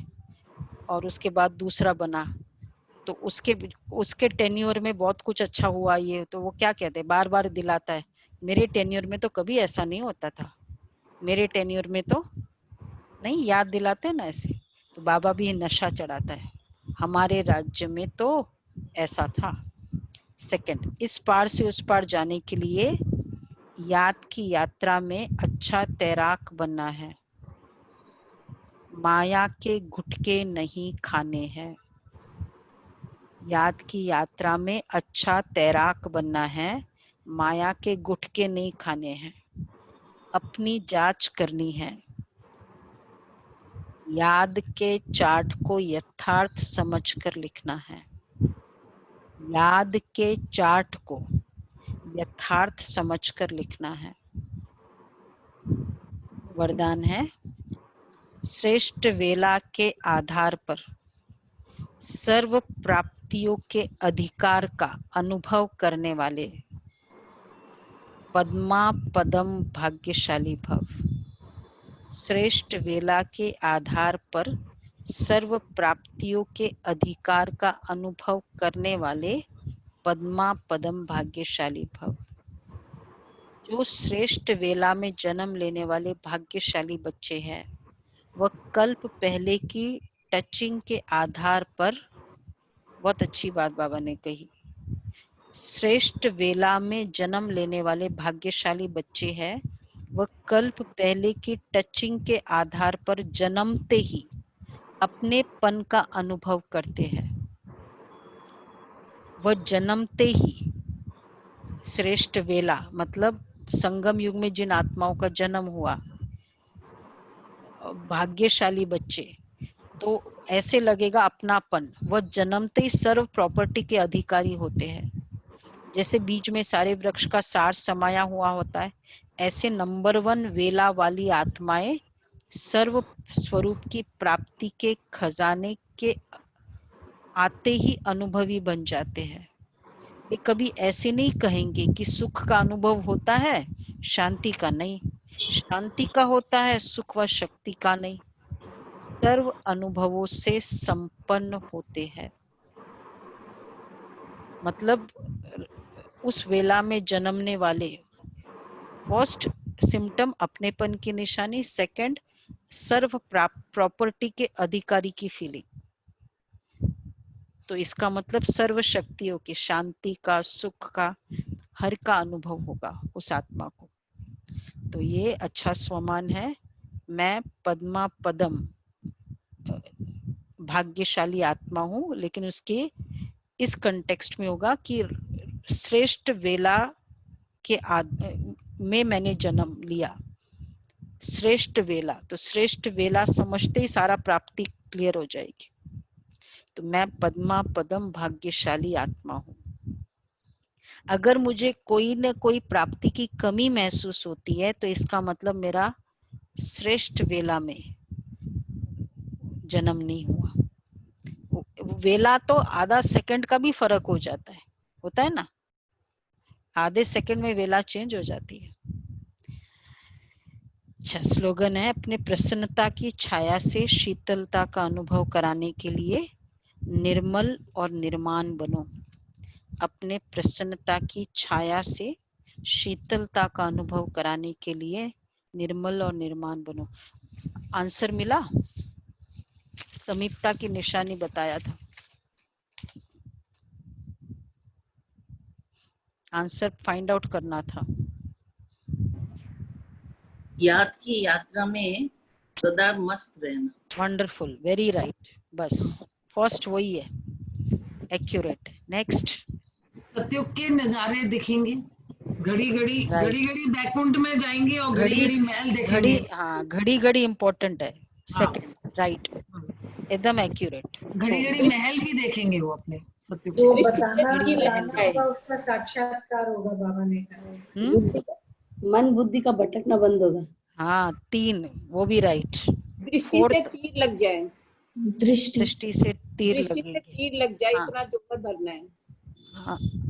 और उसके बाद दूसरा बना, तो उसके टेन्योर में बहुत कुछ अच्छा हुआ, ये तो वो क्या कहते हैं, बार बार दिलाता है, मेरे टेन्योर में तो कभी ऐसा नहीं होता था, मेरे टेन्योर में तो नहीं, याद दिलाते हैं ना ऐसे। तो बाबा भी नशा चढ़ाता है, हमारे राज्य में तो ऐसा था। सेकंड, इस पार से उस पार जाने के लिए याद की यात्रा में अच्छा तैराक बनना है, माया के गुटके नहीं खाने हैं। याद की यात्रा में अच्छा तैराक बनना है, माया के गुटके नहीं खाने हैं, अपनी जांच करनी है। याद के चार्ट को यथार्थ समझकर लिखना है, याद के चार्ट को यथार्थ समझकर लिखना है। वरदान है, श्रेष्ठ वेला के आधार पर सर्व प्राप्तियों के अधिकार का अनुभव करने वाले पद्मा पदम भाग्यशाली भव। श्रेष्ठ वेला के आधार पर सर्व प्राप्तियों के अधिकार का अनुभव करने वाले पद्मा पदम भाग्यशाली भव। जो श्रेष्ठ वेला में जन्म लेने वाले भाग्यशाली बच्चे हैं, वह कल्प पहले की टचिंग के आधार पर, बहुत अच्छी बात बाबा ने कही, श्रेष्ठ वेला में जन्म लेने वाले भाग्यशाली बच्चे हैं, वह कल्प पहले की टचिंग के आधार पर जन्मते ही अपनेपन का अनुभव करते हैं। वह जन्मते ही, श्रेष्ठ वेला मतलब संगम युग में जिन आत्माओं का जन्म हुआ, भाग्यशाली बच्चे, तो ऐसे लगेगा अपनापन, वह जन्मते ही सर्व प्रॉपर्टी के अधिकारी होते हैं। जैसे बीज में सारे वृक्ष का सार समाया हुआ होता है, ऐसे नंबर 1 वेला वाली आत्माएं सर्व स्वरूप की प्राप्ति के खजाने के आते ही अनुभवी बन जाते हैं। वे कभी ऐसे नहीं कहेंगे कि सुख का अनुभव होता है, शांति का नहीं, शांति का होता है, सुख व शक्ति का नहीं। सर्व अनुभवों से संपन्न होते हैं। मतलब उस वेला में जन्मने वाले, फर्स्ट सिम्टम अपनेपन की निशानी, सेकंड सर्व प्रॉपर्टी के अधिकारी की फीलिंग। तो इसका मतलब सर्व शक्तियों की, शांति का, सुख का, हर का अनुभव होगा उस आत्मा को। तो ये अच्छा स्वमान है। मैं पद्मा पदम भाग्यशाली आत्मा हूँ, लेकिन उसके इस कंटेक्स्ट में होगा कि श्रेष्ठ वेला के में मैंने जन्म लिया। श्रेष्ठ वेला, तो श्रेष्ठ वेला समझते ही सारा प्राप्ति क्लियर हो जाएगी। तो मैं पद्मा पदम भाग्यशाली आत्मा हूँ। अगर मुझे कोई न कोई प्राप्ति की कमी महसूस होती है, तो इसका मतलब मेरा श्रेष्ठ वेला में जन्म नहीं हुआ। वेला तो आधा सेकंड का भी फर्क हो जाता है, होता है ना, आधे सेकंड में वेला चेंज हो जाती है। अच्छा, स्लोगन है, अपने प्रसन्नता की छाया से शीतलता का अनुभव कराने के लिए निर्मल और निर्माण बनो। अपने प्रसन्नता की छाया से शीतलता का अनुभव कराने के लिए निर्मल और निर्माण बनो। आंसर मिला? समीपता की निशानी बताया था। आंसर फाइंड आउट करना था। याद की यात्रा में सदा मस्त रहना। Wonderful, very right. बस फर्स्ट वही है, एक्यूरेट। नेक्स्ट, सतयुग के नजारे दिखेंगे, घड़ी घड़ी बैकुंठ में जाएंगे और घड़ी घड़ी महल देखेंगे। हाँ, घड़ी घड़ी इम्पोर्टेंट है। सेकंड, राइट, एकदम एक्यूरेट। घड़ी घड़ी महल भी देखेंगे वो अपने सतयुग जो के। बताना लाना होगा उसका साक्षात्कार होगा, बाबा ने कहा। मन बुद्धि का भटकना बंद होगा। हाँ, 3, वो भी राइट। दृष्टि से तीर लग जाए, दृष्टि से तीर लग जाए, इतना जोहर भरना है।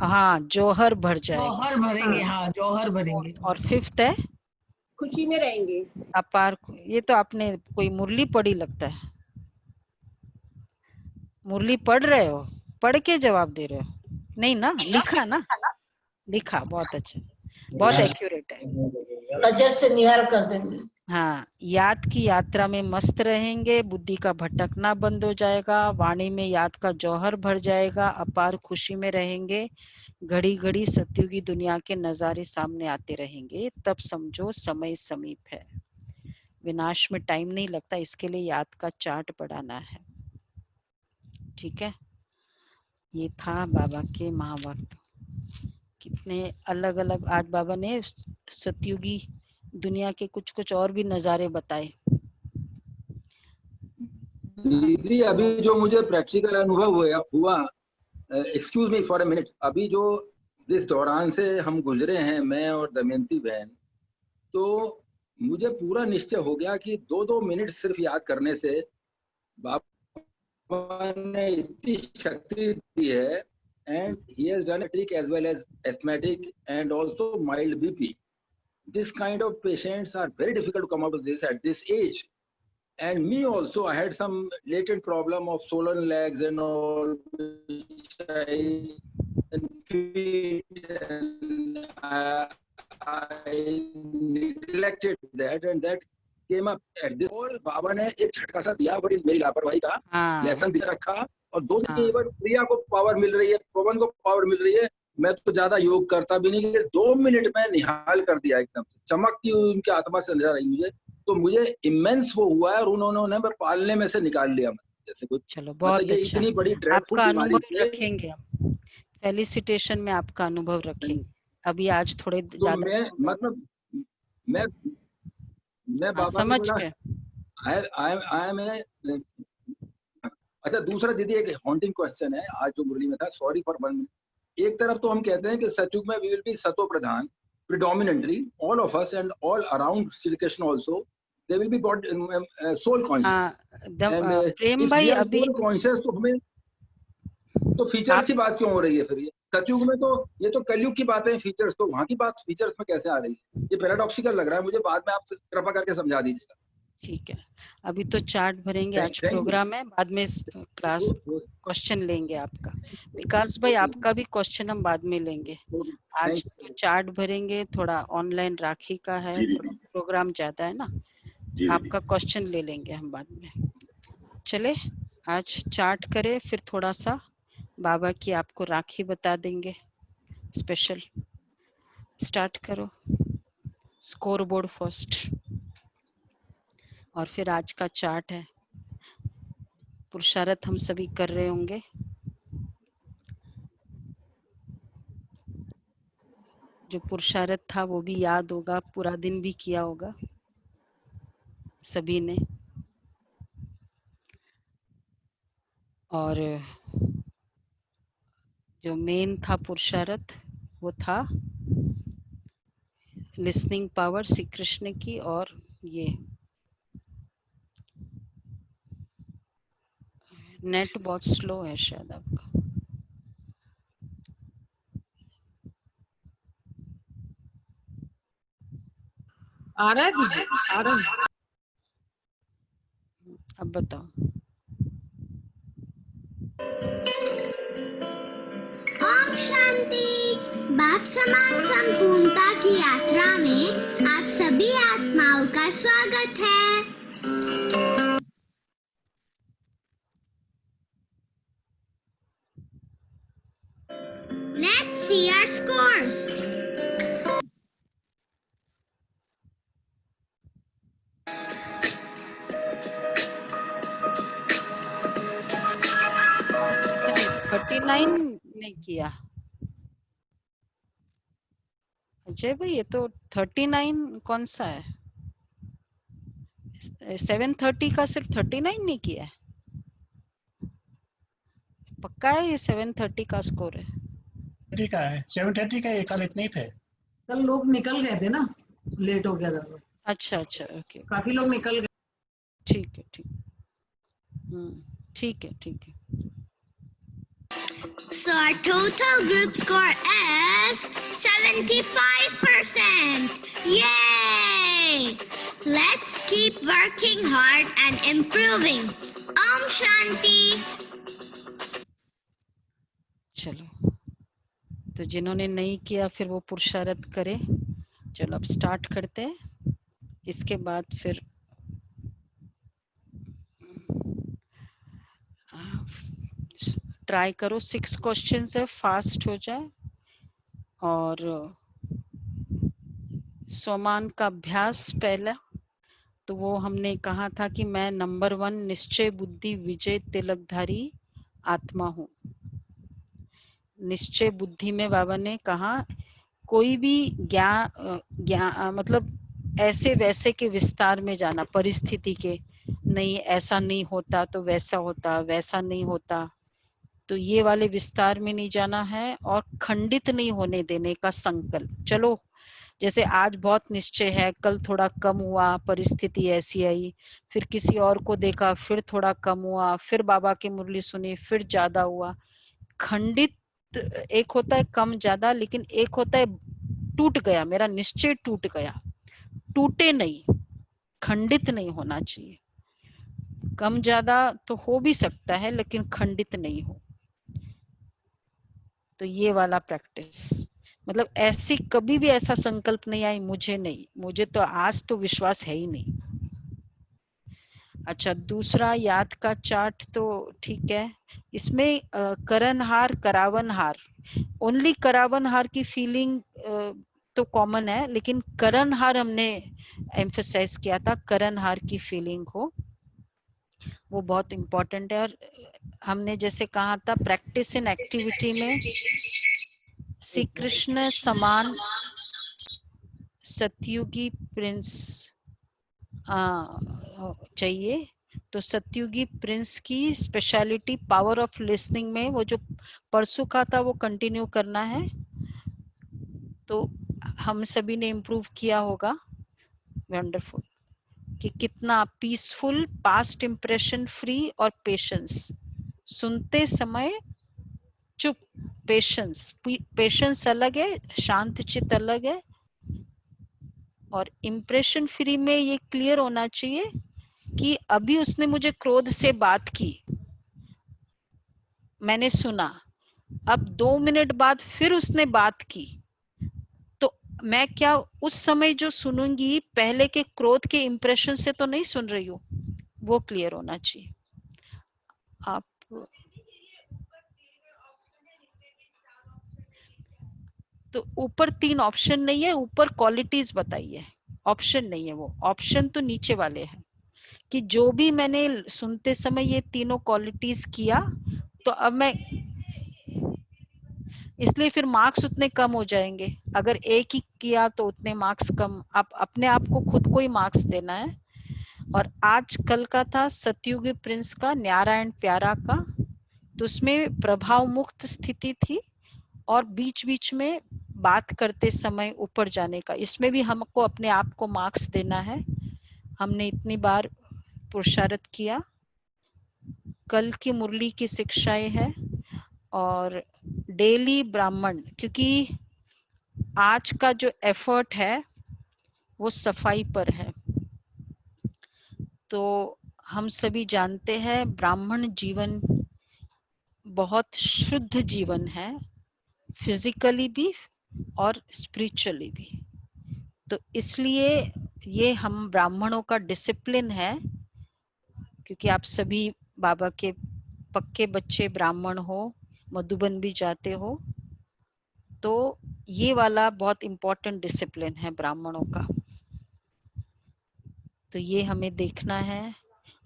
हाँ, जौहर भर जाएगा। जौहर भरेंगे, हाँ जौहर भरेंगे। और 5th है खुशी में रहेंगे, अपार। ये तो आपने कोई मुरली पढ़ी लगता है। मुरली पढ़ रहे हो, पढ़ के जवाब दे रहे हो? नहीं ना, लिखा ना, लिखा। बहुत अच्छा, बहुत एक्यूरेट है। नजर से निहार कर देंगे। हाँ, याद की यात्रा में मस्त रहेंगे, बुद्धि का भटकना बंद हो जाएगा, वाणी में याद का जौहर भर जाएगा, अपार खुशी में रहेंगे, घड़ी घड़ी सतयुगी दुनिया के नजारे सामने आते रहेंगे। तब समझो समय समीप है। विनाश में टाइम नहीं लगता, इसके लिए याद का चार्ट बढ़ाना है। ठीक है, ये था बाबा के महावाक्य। कितने अलग अलग आज बाबा ने सतयुगी दुनिया के कुछ और भी नजारे बताए। दीदी, अभी जो मुझे प्रैक्टिकल अनुभव हुआ, excuse me for a minute, अभी जो जिस दौरान से हम गुजरे हैं, मैं और दमयंती बहन, तो मुझे पूरा निश्चय हो गया कि 2-2 मिनट सिर्फ याद करने से बाबा ने इतनी शक्ति दी है। And he has done a trick as well as asthmatic and also mild BP. This kind of patients are very difficult to come out of this at this age. And me also, I had some latent problem of swollen legs and all, and feet, and I neglected that, and that came up at this all, बाबा ने एक झटका सा दिया बड़ी मेरी लापरवाही का lesson दिया रखा, और 2 दिन के बाद प्रिया को पावर मिल रही है, पवन को पावर मिल रही है। मैं तो ज्यादा योग करता भी नहीं, 2 मिनट में निहाल कर दिया, एकदम चमकती हुई उनकी आत्मा से नजर आई मुझे, तो मुझे इमेंस वो हुआ है, और उन्होंने मैं पालने में से निकाल लिया जैसे कुछ। चलो बहुत मतलब ये अच्छा, इतनी बड़ी ड्रेडफुल आपका बीमारी अनुभव है। रखेंगे हम, फेलिसिटेशन में आपका अनुभव रखेंगे। अभी आज थोड़े तो ज्यादा मैं मतलब मैं बाबा समझ को गए। आई एम अच्छा, दूसरा दीदी एक हॉन्टिंग क्वेश्चन है आज जो मुरली में था, सॉरी फॉर 1 मिनट। एक तरफ तो हम कहते हैं कि सतयुग में वी विल बी सतो प्रधान predominantly, all of us and all around Sri Krishna also, they will be soul conscious. And Prem if भाई we are अभी soul conscious, तो हमें तो फीचर्स की बात क्यों हो रही है फिर? ये सतयुग में तो ये तो कलयुग की बात है, फीचर्स तो वहां की बात फीचर्स में कैसे आ रही है? ये पैराडॉक्सिकल लग रहा है मुझे, बाद में आप कृपा करके समझा दीजिएगा। ठीक है, अभी तो चार्ट भरेंगे, आज प्रोग्राम है, बाद में क्लास क्वेश्चन लेंगे आपका। विकास भाई आपका भी क्वेश्चन हम बाद में लेंगे, आज तो चार्ट भरेंगे, थोड़ा ऑनलाइन राखी का है, प्रोग्राम ज्यादा है ना, आपका क्वेश्चन ले लेंगे हम बाद में। चले आज चार्ट करें, फिर थोड़ा सा बाबा की आपको राखी बता देंगे स्पेशल। स्टार्ट करो, स्कोर बोर्ड फर्स्ट, और फिर आज का चार्ट है। पुरुषार्थ हम सभी कर रहे होंगे, जो पुरुषार्थ था वो भी याद होगा, पूरा दिन भी किया होगा सभी ने। और जो मेन था पुरुषार्थ वो था लिसनिंग पावर श्री कृष्ण की, और ये नेट बहुत स्लो है शायद आपका। आ रहा है दीदी, आ रहा है। अब बताओ। ओम शांति। बाप समान संपूर्णता की यात्रा में आप सभी आत्माओं का स्वागत है। Let's see our scores. नहीं, 39 नहीं किया अजय भाई, ये तो 39 कौन सा है? 730 का सिर्फ 39 नहीं किया है, पक्का है ये 730 का स्कोर है? 30 का है, 730 का, ये कल इतने ही थे। कल लोग निकल गए थे ना, लेट हो गया था। अच्छा अच्छा, ओके, काफी लोग निकल गए। ठीक है, ठीक है, ठीक है। So our total group score is 75%. Yay! Let's keep working hard and improving. Om Shanti. चलो, तो जिन्होंने नहीं किया फिर वो पुरुषार्थ करे। चलो अब स्टार्ट करते हैं, इसके बाद फिर ट्राई करो 6 क्वेश्चन है, फास्ट हो जाए। और सोमान का अभ्यास पहला, तो वो हमने कहा था कि मैं नंबर 1 निश्चय बुद्धि विजय तिलकधारी आत्मा हूँ। निश्चय बुद्धि में बाबा ने कहा कोई भी ज्ञान मतलब ऐसे वैसे के विस्तार में जाना, परिस्थिति के नहीं, ऐसा नहीं होता तो वैसा होता, वैसा नहीं होता, तो ये वाले विस्तार में नहीं जाना है। और खंडित नहीं होने देने का संकल्प। चलो जैसे आज बहुत निश्चय है, कल थोड़ा कम हुआ, परिस्थिति ऐसी आई, फिर किसी और को देखा, फिर थोड़ा कम हुआ, फिर बाबा की मुरली सुनी, फिर ज्यादा हुआ। खंडित एक होता है कम ज्यादा, लेकिन एक होता है टूट गया, मेरा निश्चय टूट गया। टूटे नहीं, खंडित नहीं होना चाहिए। कम ज्यादा तो हो भी सकता है, लेकिन खंडित नहीं हो। तो ये वाला प्रैक्टिस, मतलब ऐसी कभी भी ऐसा संकल्प नहीं आई मुझे नहीं, मुझे तो आज तो विश्वास है ही नहीं, अच्छा, दूसरा याद का चार्ट तो ठीक है। इसमें करणहार करावनहार, ओनली करावनहार की फीलिंग तो कॉमन है, लेकिन करणहार हमने एम्फसाइज किया था, करणहार की फीलिंग हो, वो बहुत इम्पोर्टेंट है। और हमने जैसे कहा था प्रैक्टिस इन एक्टिविटी में श्री कृष्ण समान सतयुगी प्रिंस चाहिए। तो सतयुगी प्रिंस की स्पेशलिटी पावर ऑफ लिसनिंग में वो जो परसों का था वो कंटिन्यू करना है। तो हम सभी ने इम्प्रूव किया होगा, वंडरफुल, कि कितना पीसफुल, पास्ट इंप्रेशन फ्री और पेशेंस, सुनते समय चुप, पेशेंस, पेशेंस अलग है, शांत चित्त अलग है। और इम्प्रेशन फ्री में ये क्लियर होना चाहिए कि अभी उसने मुझे क्रोध से बात की, मैंने सुना, अब 2 मिनट बाद फिर उसने बात की, तो मैं क्या उस समय जो सुनूंगी पहले के क्रोध के इंप्रेशन से तो नहीं सुन रही हूँ, वो क्लियर होना चाहिए। आप तो ऊपर 3 ऑप्शन नहीं है, ऊपर क्वालिटीज बताइए, ऑप्शन नहीं है, वो ऑप्शन तो नीचे वाले हैं कि जो भी मैंने सुनते समय ये तीनों क्वालिटीज किया, तो अब मैं, इसलिए फिर मार्क्स उतने कम हो जाएंगे। अगर एक ही किया तो उतने मार्क्स कम, आप अपने आप को खुद को ही मार्क्स देना है। और आज कल का था सतयुगी प्रिंस का, न्यारा एंड प्यारा का, तो उसमें प्रभाव मुक्त स्थिति थी और बीच बीच में बात करते समय ऊपर जाने का। इसमें भी हमको अपने आप को मार्क्स देना है, हमने इतनी बार पुरुषार्थ किया। कल की मुरली की शिक्षाएं है और डेली ब्राह्मण, क्योंकि आज का जो एफर्ट है वो सफाई पर है। तो हम सभी जानते हैं ब्राह्मण जीवन बहुत शुद्ध जीवन है, फिजिकली भी और स्पिरिचुअली भी। तो इसलिए ये हम ब्राह्मणों का डिसिप्लिन है, क्योंकि आप सभी बाबा के पक्के बच्चे ब्राह्मण हो, मधुबन भी जाते हो, तो ये वाला बहुत इम्पोर्टेंट डिसिप्लिन है ब्राह्मणों का। तो ये हमें देखना है,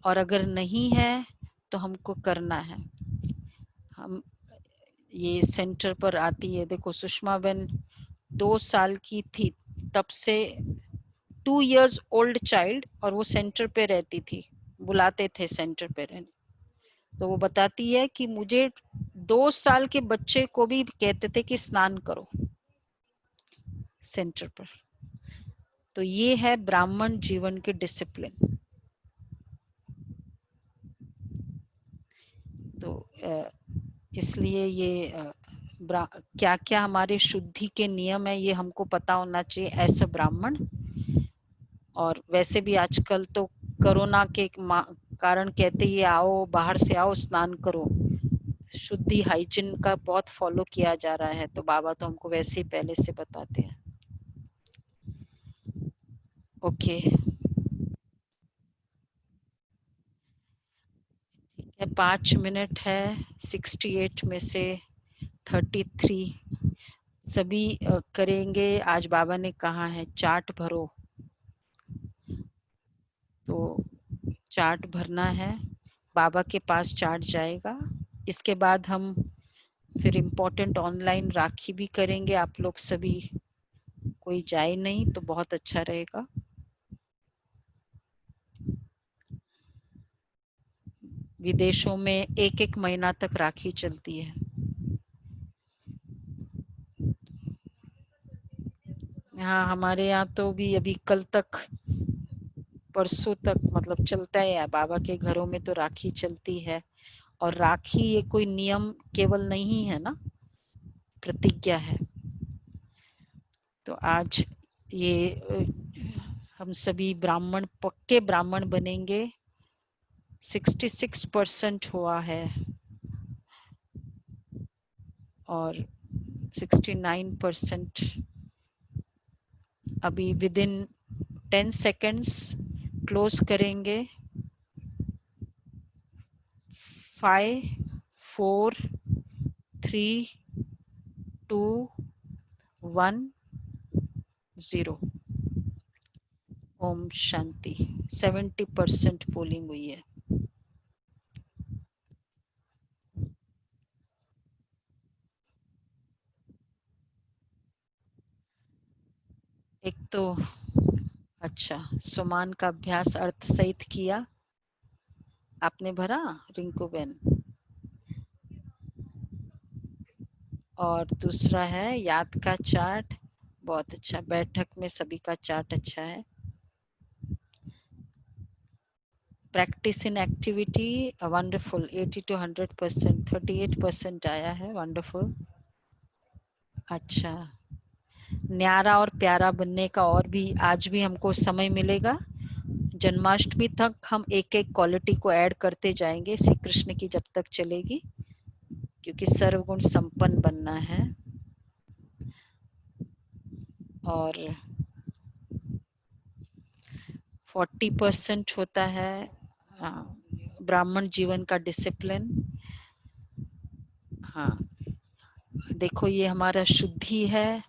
और अगर नहीं है तो हमको करना है। हम ये सेंटर पर आती है, देखो सुषमा बहन 2 साल की थी तब से, 2 years ओल्ड चाइल्ड, और वो सेंटर पे रहती थी, बुलाते थे सेंटर पे रहने। तो वो बताती है कि मुझे 2 साल के बच्चे को भी कहते थे कि स्नान करो सेंटर पर। तो ये है ब्राह्मण जीवन के डिसिप्लिन। तो इसलिए ये क्या क्या हमारे शुद्धि के नियम है ये हमको पता होना चाहिए ऐसा ब्राह्मण। और वैसे भी आजकल तो कोरोना के कारण कहते ही आओ, बाहर से आओ, स्नान करो, शुद्धि हाइजीन का बहुत फॉलो किया जा रहा है। तो बाबा तो हमको वैसे ही पहले से बताते हैं। ओके, ठीक है, 5 मिनट है, 68 में से 33 सभी करेंगे। आज बाबा ने कहा है चार्ट भरो, तो चार्ट भरना है, बाबा के पास चार्ट जाएगा। इसके बाद हम फिर इम्पोर्टेंट ऑनलाइन राखी भी करेंगे। आप लोग सभी कोई जाए नहीं तो बहुत अच्छा रहेगा। विदेशों में 1-1 महीना तक राखी चलती है। हाँ, हमारे यहाँ तो भी अभी कल तक, परसों तक मतलब चलता है। बाबा के घरों में तो राखी चलती है। और राखी ये कोई नियम केवल नहीं है ना, प्रतिज्ञा है। तो आज ये हम सभी ब्राह्मण, पक्के ब्राह्मण बनेंगे। 66% हुआ है और 69% अभी विदिन 10 सेकेंड्स क्लोज करेंगे। 5 4 3 2 1 0। ओम शांति। 70% पोलिंग हुई है। एक तो अच्छा, सुमान का अभ्यास अर्थ सहित किया आपने भरा रिंकू बेन, और दूसरा है याद का चार्ट, बहुत अच्छा। बैठक में सभी का चार्ट अच्छा है। Practice in activity wonderful, 80 to 100%, 38% आया है, वंडरफुल। अच्छा, न्यारा और प्यारा बनने का और भी आज भी हमको समय मिलेगा। जन्माष्टमी तक हम एक एक क्वालिटी को ऐड करते जाएंगे, श्री कृष्ण की जब तक चलेगी, क्योंकि सर्वगुण संपन्न बनना है। और 40% होता है ब्राह्मण जीवन का डिसिप्लिन। हाँ, देखो ये हमारा शुद्धि है।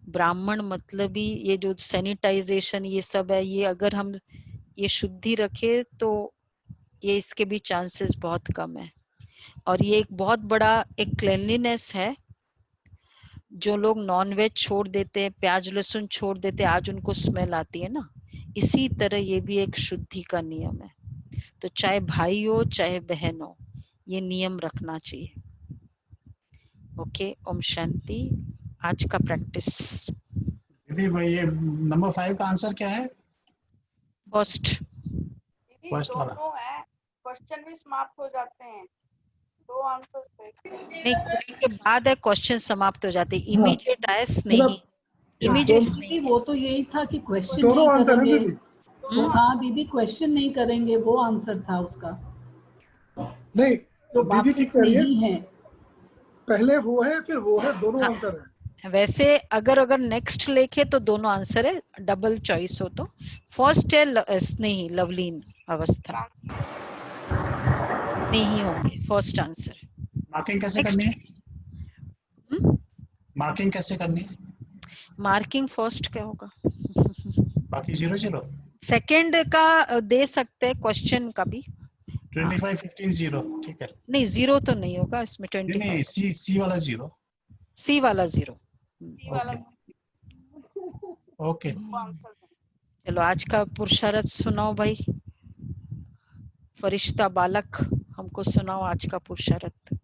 ब्राह्मण मतलब ही ये जो सैनिटाइजेशन ये सब है, ये अगर हम ये शुद्धि रखे तो ये इसके भी चांसेस बहुत कम है। और ये एक बहुत बड़ा एक क्लीनलीनेस है। जो लोग नॉन वेज छोड़ देते हैं, प्याज लहसुन छोड़ देते हैं, आज उनको स्मेल आती है ना, इसी तरह ये भी एक शुद्धि का नियम है। तो चाहे भाई हो चाहे बहन हो, ये नियम रखना चाहिए। ओके, ओम शांति। आज का प्रैक्टिस भाई ये नंबर 5 का आंसर क्या है? फर्स्ट। दीदी फर्स्ट वाला दोनों है, क्वेश्चन भी समाप्त हो जाते हैं, दो आंसर थे। नहीं, कुली के बाद है क्वेश्चन समाप्त हो जाते। इमीडिएट आया नहीं, इमीडिएट दीदी वो तो यही था कि क्वेश्चन दोनों नहीं आंसर है करेंगे। दीदी। तो हाँ दीदी, क्वेश्चन नहीं करेंगे, वो आंसर था उसका। नहीं जो दीदी ठीक वापस कह रही नहीं है। पहले वो है फिर वो है, दोनों हाँ। आंसर है। वैसे अगर नेक्स्ट लेके तो दोनों आंसर है, डबल चॉइस हो तो। फर्स्ट है नहीं, लवलीन अवस्था नहीं होंगे फर्स्ट आंसर। मार्किंग कैसे करनी है? मार्किंग कैसे करनी है? मार्किंग फर्स्ट क्या होगा, बाकी 0-0। सेकंड का दे सकते हैं, क्वेश्चन का भी। 25 15 0, ठीक है। नहीं, 0 तो नहीं होगा इसमें। 25 नहीं, सी वाला 0। सी वाला 0। ओके। चलो आज का पुरुषार्थ सुनाओ भाई। फरिश्ता बालक हमको सुनाओ आज का पुरुषार्थ।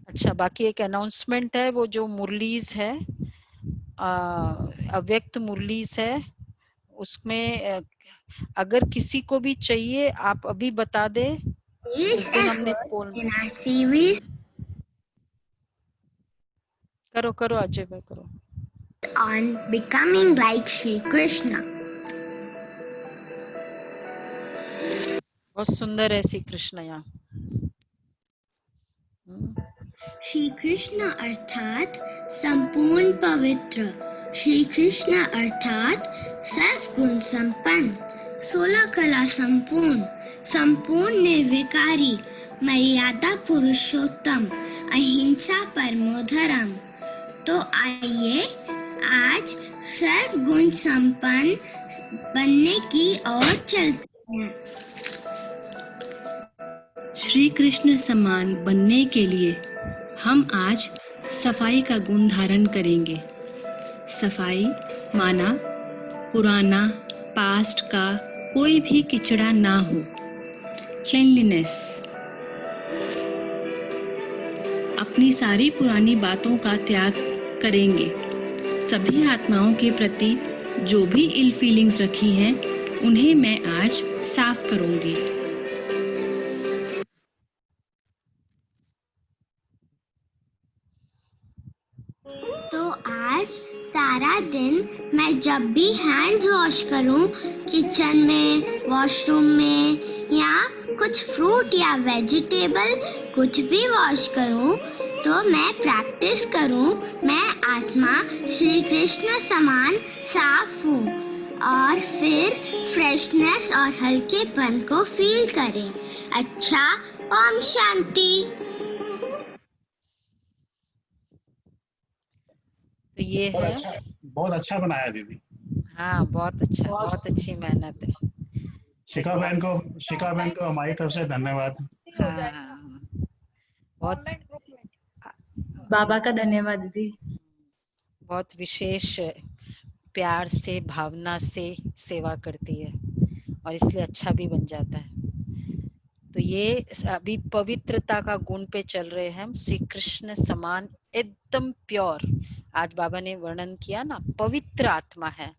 अच्छा, बाकी एक अनाउंसमेंट है, वो जो मुरलीज है, अव्यक्त मुरलीज है, उसमें अगर किसी को भी चाहिए आप अभी बता दे। उस दिन हमने करो अजय भाई करो। On becoming like Shri Krishna. बहुत सुंदर है श्री कृष्ण यहाँ। श्री कृष्ण अर्थात संपूर्ण पवित्र, श्री कृष्ण अर्थात सर्वगुण संपन्न, 16 कला संपूर्ण, संपूर्ण निर्विकारी, मर्यादा पुरुषोत्तम, अहिंसा परमो धर्म। तो आइए आज सर्वगुण संपन्न बनने की ओर चलते हैं। श्री कृष्ण समान बनने के लिए हम आज सफाई का गुण धारण करेंगे। सफाई माना पुराना पास्ट का कोई भी किचड़ा ना हो, क्लीनलीनेस। अपनी सारी पुरानी बातों का त्याग करेंगे। सभी आत्माओं के प्रति जो भी इल फीलिंग्स रखी हैं उन्हें मैं आज साफ करूंगी। तो आज सारा दिन मैं मैं जब भी हैंड्स वॉश करूं, किचन में, वॉशरूम में या कुछ फ्रूट या वेजिटेबल कुछ भी वॉश करूं, तो मैं प्रैक्टिस करूं मैं आत्मा श्री कृष्ण समान साफ हूँ और फिर फ्रेशनेस और हल्केपन को फील करें। अच्छा, ओम शांति। तो ये है, बहुत अच्छा बनाया दीदी। हाँ बहुत अच्छा, बहुत अच्छी मेहनत है। शिखा बहन को हमारी तरफ से धन्यवाद। हाँ, बहुत बाबा का धन्यवाद दीदी। बहुत विशेष प्यार से, भावना से सेवा करती है और इसलिए अच्छा भी बन जाता है। तो ये अभी पवित्रता का गुण पे चल रहे हैं हम। श्री कृष्ण समान एकदम प्योर, आज बाबा ने वर्णन किया ना, पवित्र आत्मा है।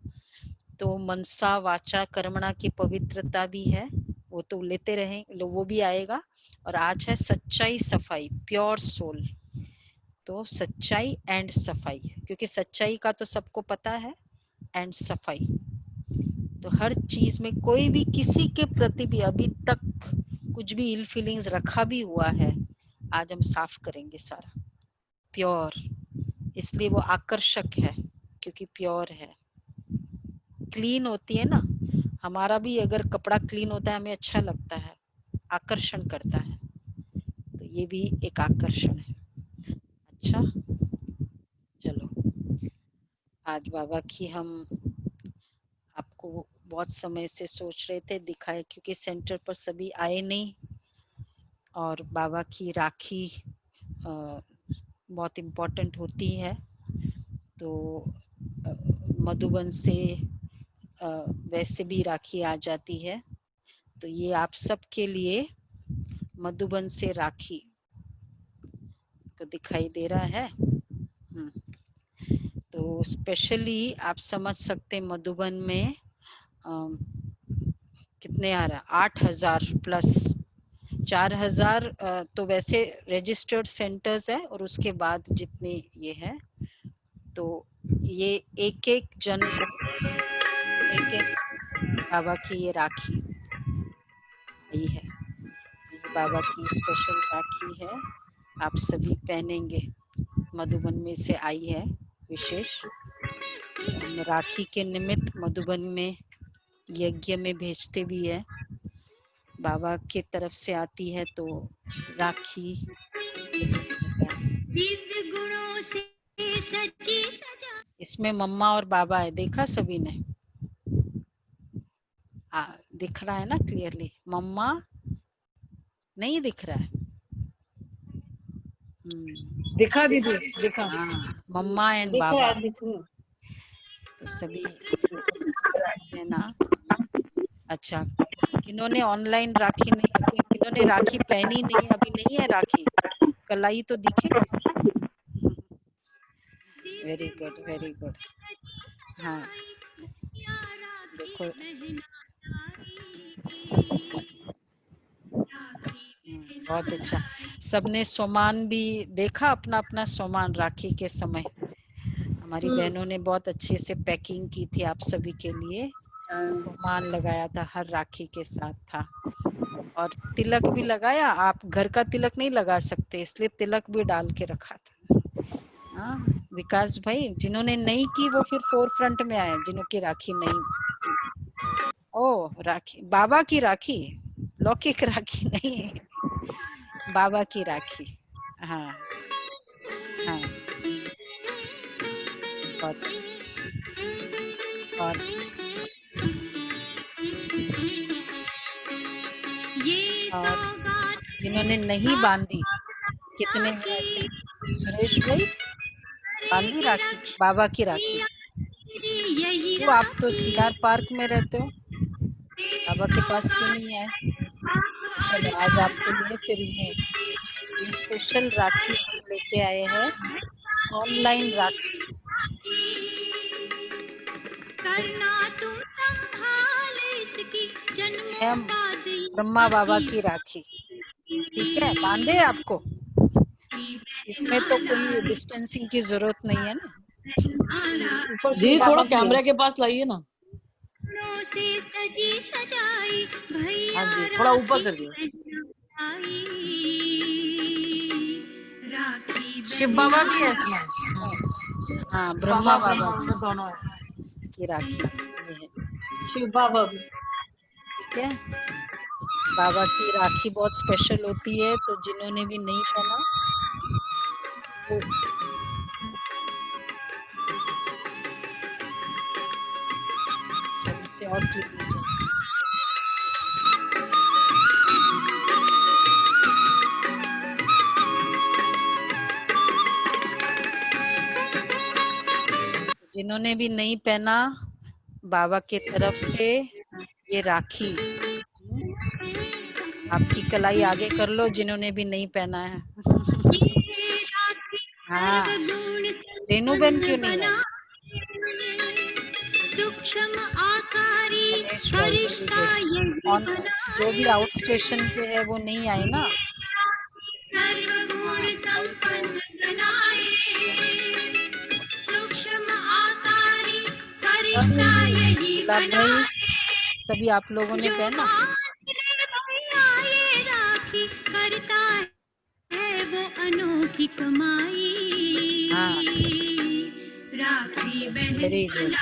तो मनसा वाचा कर्मणा की पवित्रता भी है, वो तो लेते रहे, वो भी आएगा। और आज है सच्चाई सफाई, प्योर सोल। तो सच्चाई एंड सफाई, क्योंकि सच्चाई का तो सबको पता है, एंड सफाई। तो हर चीज में कोई भी किसी के प्रति भी अभी तक कुछ भी इल फीलिंग्स रखा भी हुआ है, आज हम साफ करेंगे सारा, प्योर। इसलिए वो आकर्षक है क्योंकि प्योर है। क्लीन होती है ना, हमारा भी अगर कपड़ा क्लीन होता है हमें अच्छा लगता है, आकर्षण करता है। तो ये भी एक आकर्षण है। अच्छा, चलो आज बाबा की हम आपको बहुत समय से सोच रहे थे दिखाए, क्योंकि सेंटर पर सभी आए नहीं। और बाबा की राखी बहुत इम्पोर्टेंट होती है। तो मधुबन से वैसे भी राखी आ जाती है। तो ये आप सब के लिए मधुबन से राखी तो दिखाई दे रहा है। तो स्पेशली आप समझ सकते मधुबन में कितने आ रहा, 8,000 प्लस 4,000 तो वैसे रजिस्टर्ड सेंटर्स है, और उसके बाद जितने ये है, तो ये एक एक जन को एक एक बाबा की ये राखी आई है। ये बाबा की स्पेशल राखी है, आप सभी पहनेंगे। मधुबन में से आई है विशेष। राखी के निमित्त मधुबन में यज्ञ में भेजते भी है, बाबा के तरफ से आती है। तो राखी इसमें मम्मा और बाबा है, देखा सभी ने? दिख रहा है ना क्लियरली? मम्मा नहीं दिख रहा है? दिखा दीदी, दिखा। हाँ, मम्मा एंड बाबा तो सभी है ना। अच्छा, किन्होंने ऑनलाइन राखी नहीं, किन्होंने राखी पहनी नहीं, अभी नहीं है राखी, कल आई तो दिखे। Very good, very good. हाँ देखो, बहुत अच्छा। सबने सोमान भी देखा, अपना अपना सोमान राखी के समय। हमारी बहनों ने बहुत अच्छे से पैकिंग की थी आप सभी के लिए। सोमान लगाया था, हर राखी के साथ था। और तिलक भी लगाया। आप घर का तिलक नहीं लगा सकते, इसलिए तिलक भी डाल के रखा था। हाँ विकास भाई, जिन्होंने नहीं की वो फिर फोर फ्रंट में आए, जिन्हों की राखी नहीं। ओ राखी, बाबा की राखी, लौकिक राखी नहीं, बाबा की राखी। हाँ हाँ, बहुत। और जिन्होंने नहीं बांधी, कितने हैं ऐसे? सुरेश भाई, बांधी राखी, बाबा की राखी? तो आप तो सीआर पार्क में रहते हो, बाबा के पास क्यों नहीं आए? चलो आज आपके लिए फिर ये स्पेशल राखी हम लेके आए हैं, ऑनलाइन राखी। ब्रह्मा बाबा की राखी, ठीक है? बांधे आपको, इसमें तो कोई डिस्टेंसिंग की जरूरत नहीं है ना। दीदी थोड़ा कैमरा के पास लाइए ना। हाँ जी, थोड़ा ऊपर कर दियो। शिव बाबा भी है इसमें। हाँ, ब्रह्मा बाबा दोनों है। की राखी ये है। शिव बाबा भी। ठीक है, बाबा की राखी बहुत स्पेशल होती है, तो जिन्होंने भी नहीं पहना वो से और क्लिक हो जाए। जिन्होंने भी नहीं पहना, बाबा के तरफ से ये राखी, आपकी कलाई आगे कर लो जिन्होंने भी नहीं पहना है। हाँ, रेनू बहन क्यों नहीं है? रमेश भाई, ऑन जो भी आउट स्टेशन के है वो नहीं आए ना। भाई सभी आप लोगों ने पहना? अनोखी कमाई। हाँ, राखी वेरी गुड।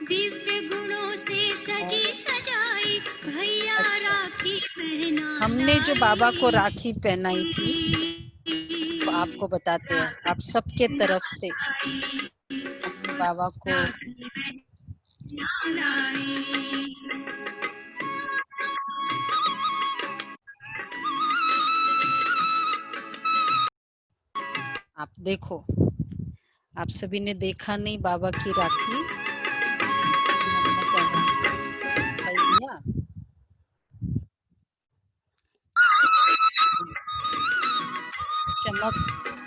दिव्य गुणों से सजी सजाई भैया राखी पहना। हमने जो बाबा को राखी पहनाई थी, तो आपको बताते हैं, आप सबके तरफ से हमने बाबा को आप देखो, आप सभी ने देखा नहीं बाबा की राखी हमने पहनाई दिया।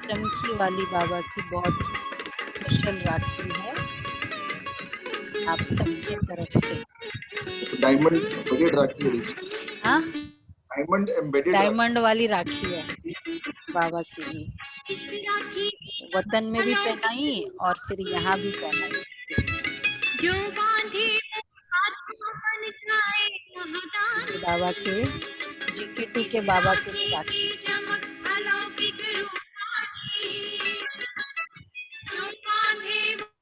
चमकी वाली बाबा की बहुत स्पेशल राखी है आप सबके तरफ से। डायमंड एम्बेडेड राखी है। हाँ, डायमंड वाली राखी है बाबा की भी, वतन में भी पहनाई और फिर यहाँ भी पहनाई। जो बांधे बाबा के GK2 के बाबा के भी राखी।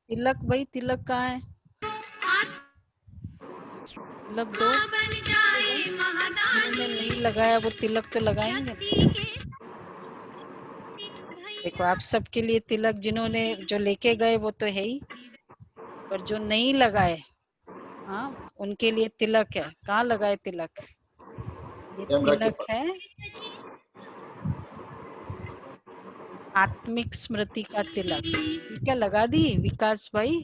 तिलक भाई, तिलक कहाँ है? तिलक दो, जिन्होंने नहीं लगाया वो तिलक तो लगाएंगे। देखो, आप सबके लिए तिलक, जिन्होंने जो लेके गए वो तो है ही, पर जो नहीं लगाए, हाँ, उनके लिए तिलक है। कहाँ लगाए तिलक? ये तिलक है आत्मिक स्मृति का तिलक। ठीक है, लगा दी विकास भाई?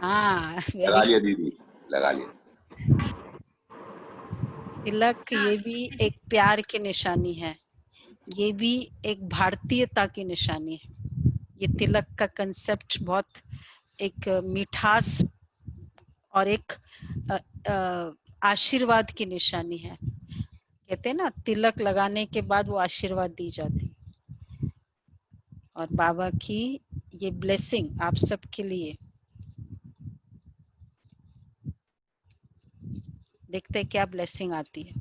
हाँ, लगा लिया दीदी, लगा लिया। तिलक ये भी एक प्यार की निशानी है, ये भी एक भारतीयता की निशानी है। ये तिलक का कंसेप्ट बहुत एक मिठास और एक आशीर्वाद की निशानी है। कहते हैं ना, तिलक लगाने के बाद वो आशीर्वाद दी जाती। और बाबा की ये ब्लेसिंग आप सबके लिए, देखते हैं क्या ब्लेसिंग आती है।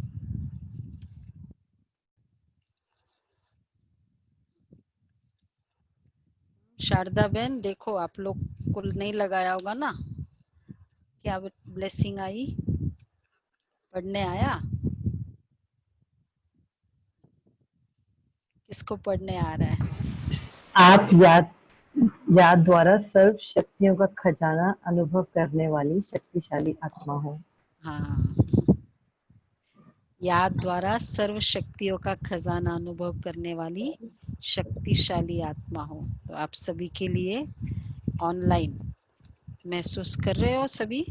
शारदा बहन, देखो, आप लोग को नहीं लगाया होगा ना, क्या ब्लेसिंग आई? पढ़ने आया? किसको पढ़ने आ रहा है? आप याद द्वारा सर्व शक्तियों का खजाना अनुभव करने वाली शक्तिशाली आत्मा हो। हाँ, याद द्वारा सर्व शक्तियों का खजाना अनुभव करने वाली शक्तिशाली आत्मा हो। तो आप सभी के लिए ऑनलाइन महसूस कर रहे हो सभी,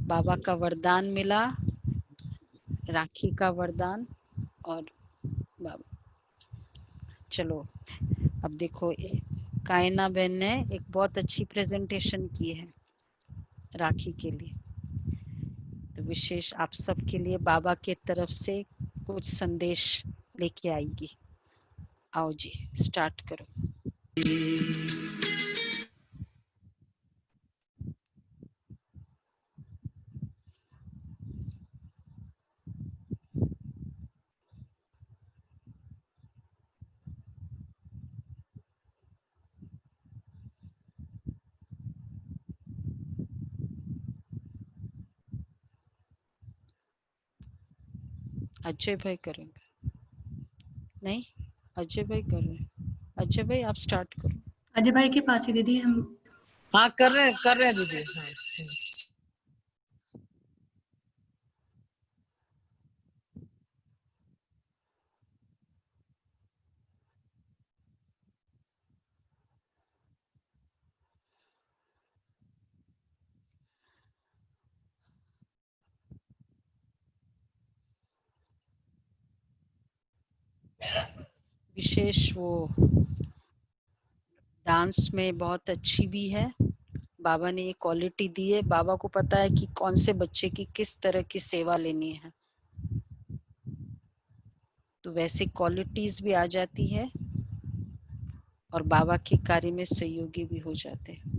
बाबा का वरदान मिला, राखी का वरदान। और बाबा, चलो अब देखो, कायना बहन ने एक बहुत अच्छी प्रेजेंटेशन की है राखी के लिए। तो विशेष आप सब के लिए बाबा के तरफ से कुछ संदेश लेके आएगी। आओ जी स्टार्ट करो। अजय भाई करेंगे? नहीं, अजय भाई कर रहे हैं। अजय भाई आप स्टार्ट करो। अजय भाई के पास ही दीदी हम। हाँ कर रहे हैं दीदी। हाँ। विशेष वो डांस में बहुत अच्छी भी है। बाबा ने ये क्वालिटी दी है। बाबा को पता है कि कौन से बच्चे की किस तरह की सेवा लेनी है, तो वैसे क्वालिटीज भी आ जाती है और बाबा के कार्य में सहयोगी भी हो जाते हैं।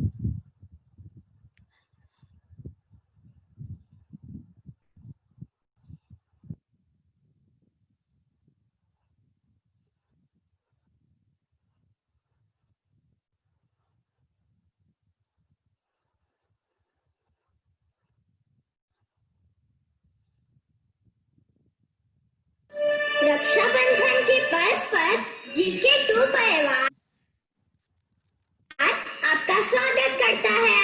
रक्षाबंधन के पर्व पर GK2 परिवार आपका स्वागत करता है।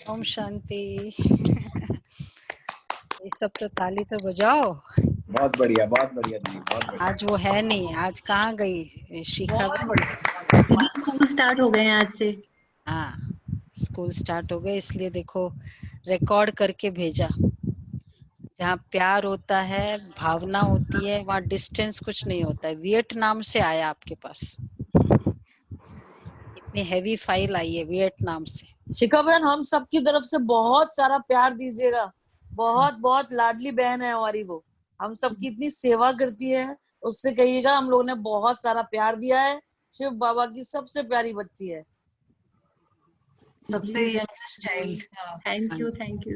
ओम शांति। ये सब तो ताली तो बजाओ। बहुत बढ़िया दीदी, बहुत बढ़िया। आज वो है नहीं, आज कहाँ गई शिखा? दीदी स्कूल स्टार्ट हो गए हैं आज से। हाँ स्कूल स्टार्ट हो गए, इसलिए देखो रिकॉर्ड करके भेजा। जहाँ प्यार होता है, भावना होती है, वहाँ डिस्टेंस कुछ नहीं होता है। वियतनाम से आया आपके पास, इतनी हैवी फाइल आई है वियतनाम से। शिखा बहन हम सबकी तरफ से बहुत सारा प्यार दीजिएगा। बहुत बहुत लाडली बहन है हमारी वो, हम सबकी इतनी सेवा करती है, उससे कहिएगा हम लोगों ने बहुत सारा प्यार दिया है। शिव बाबा की सबसे प्यारी बच्ची है, सबसे youngest child. Thank you thank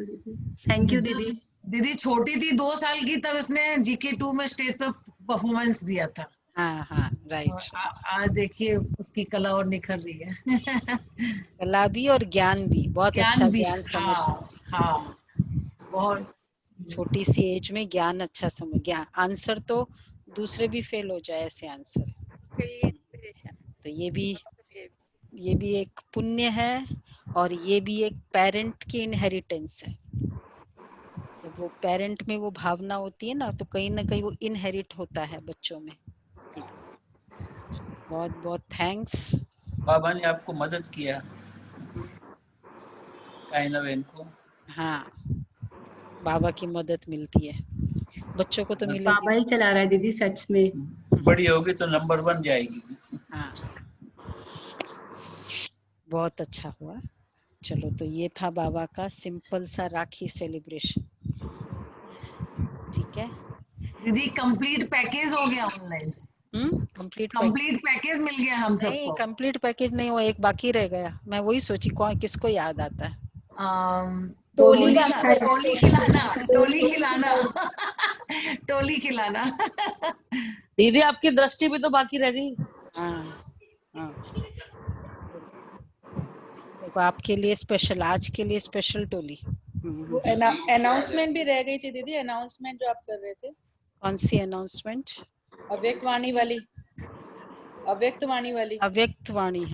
you दीदी। दीदी छोटी थी 2 साल की तब इसने GK2 में स्टेज पर परफॉर्मेंस दिया था। हाँ राइट। आज देखिए उसकी कला और निखर रही है। कला भी और ज्ञान भी, बहुत अच्छा ज्ञान समझ। हाँ बहुत छोटी सी एज में ज्ञान अच्छा समझ गया। आंसर तो दूसरे भी फेल हो जाए ऐसे आंसर। तो ये भी एक पुण्य है और ये भी एक पेरेंट की इनहेरिटेंस है। जब वो पेरेंट में वो भावना होती है ना, तो कहीं ना कहीं वो इनहेरिट होता है बच्चों में। बहुत बहुत थैंक्स। बाबा ने आपको मदद किया कायना बहन को। हाँ, बाबा की मदद मिलती है बच्चों को, तो मिलेगी। बाबा ही चला रहा है दीदी, सच में। बड़ी होगी तो नंबर 1 जाएगी। हाँ, बहुत अच्छा हुआ। चलो, तो ये था बाबा का सिंपल सा राखी सेलिब्रेशन। ठीक है दीदी, कंप्लीट पैकेज हो गया ऑनलाइन। कंप्लीट पैकेज मिल गया हम सबको। नहीं, कंप्लीट पैकेज नहीं, वो एक बाकी रह गया। मैं वही सोची कौन किसको याद आता है। टोली खिलाना। दीदी आपकी दृष्टि भी तो बाकी रह गई। हाँ। देखो, आपके लिए स्पेशल, आज के लिए स्पेशल टोली। अनाउंसमेंट भी रह गई थी दीदी, अनाउंसमेंट जो आप कर रहे थे। कौन सी अनाउंसमेंट? अव्यक्त वाणी वाली। अव्यक्त वाणी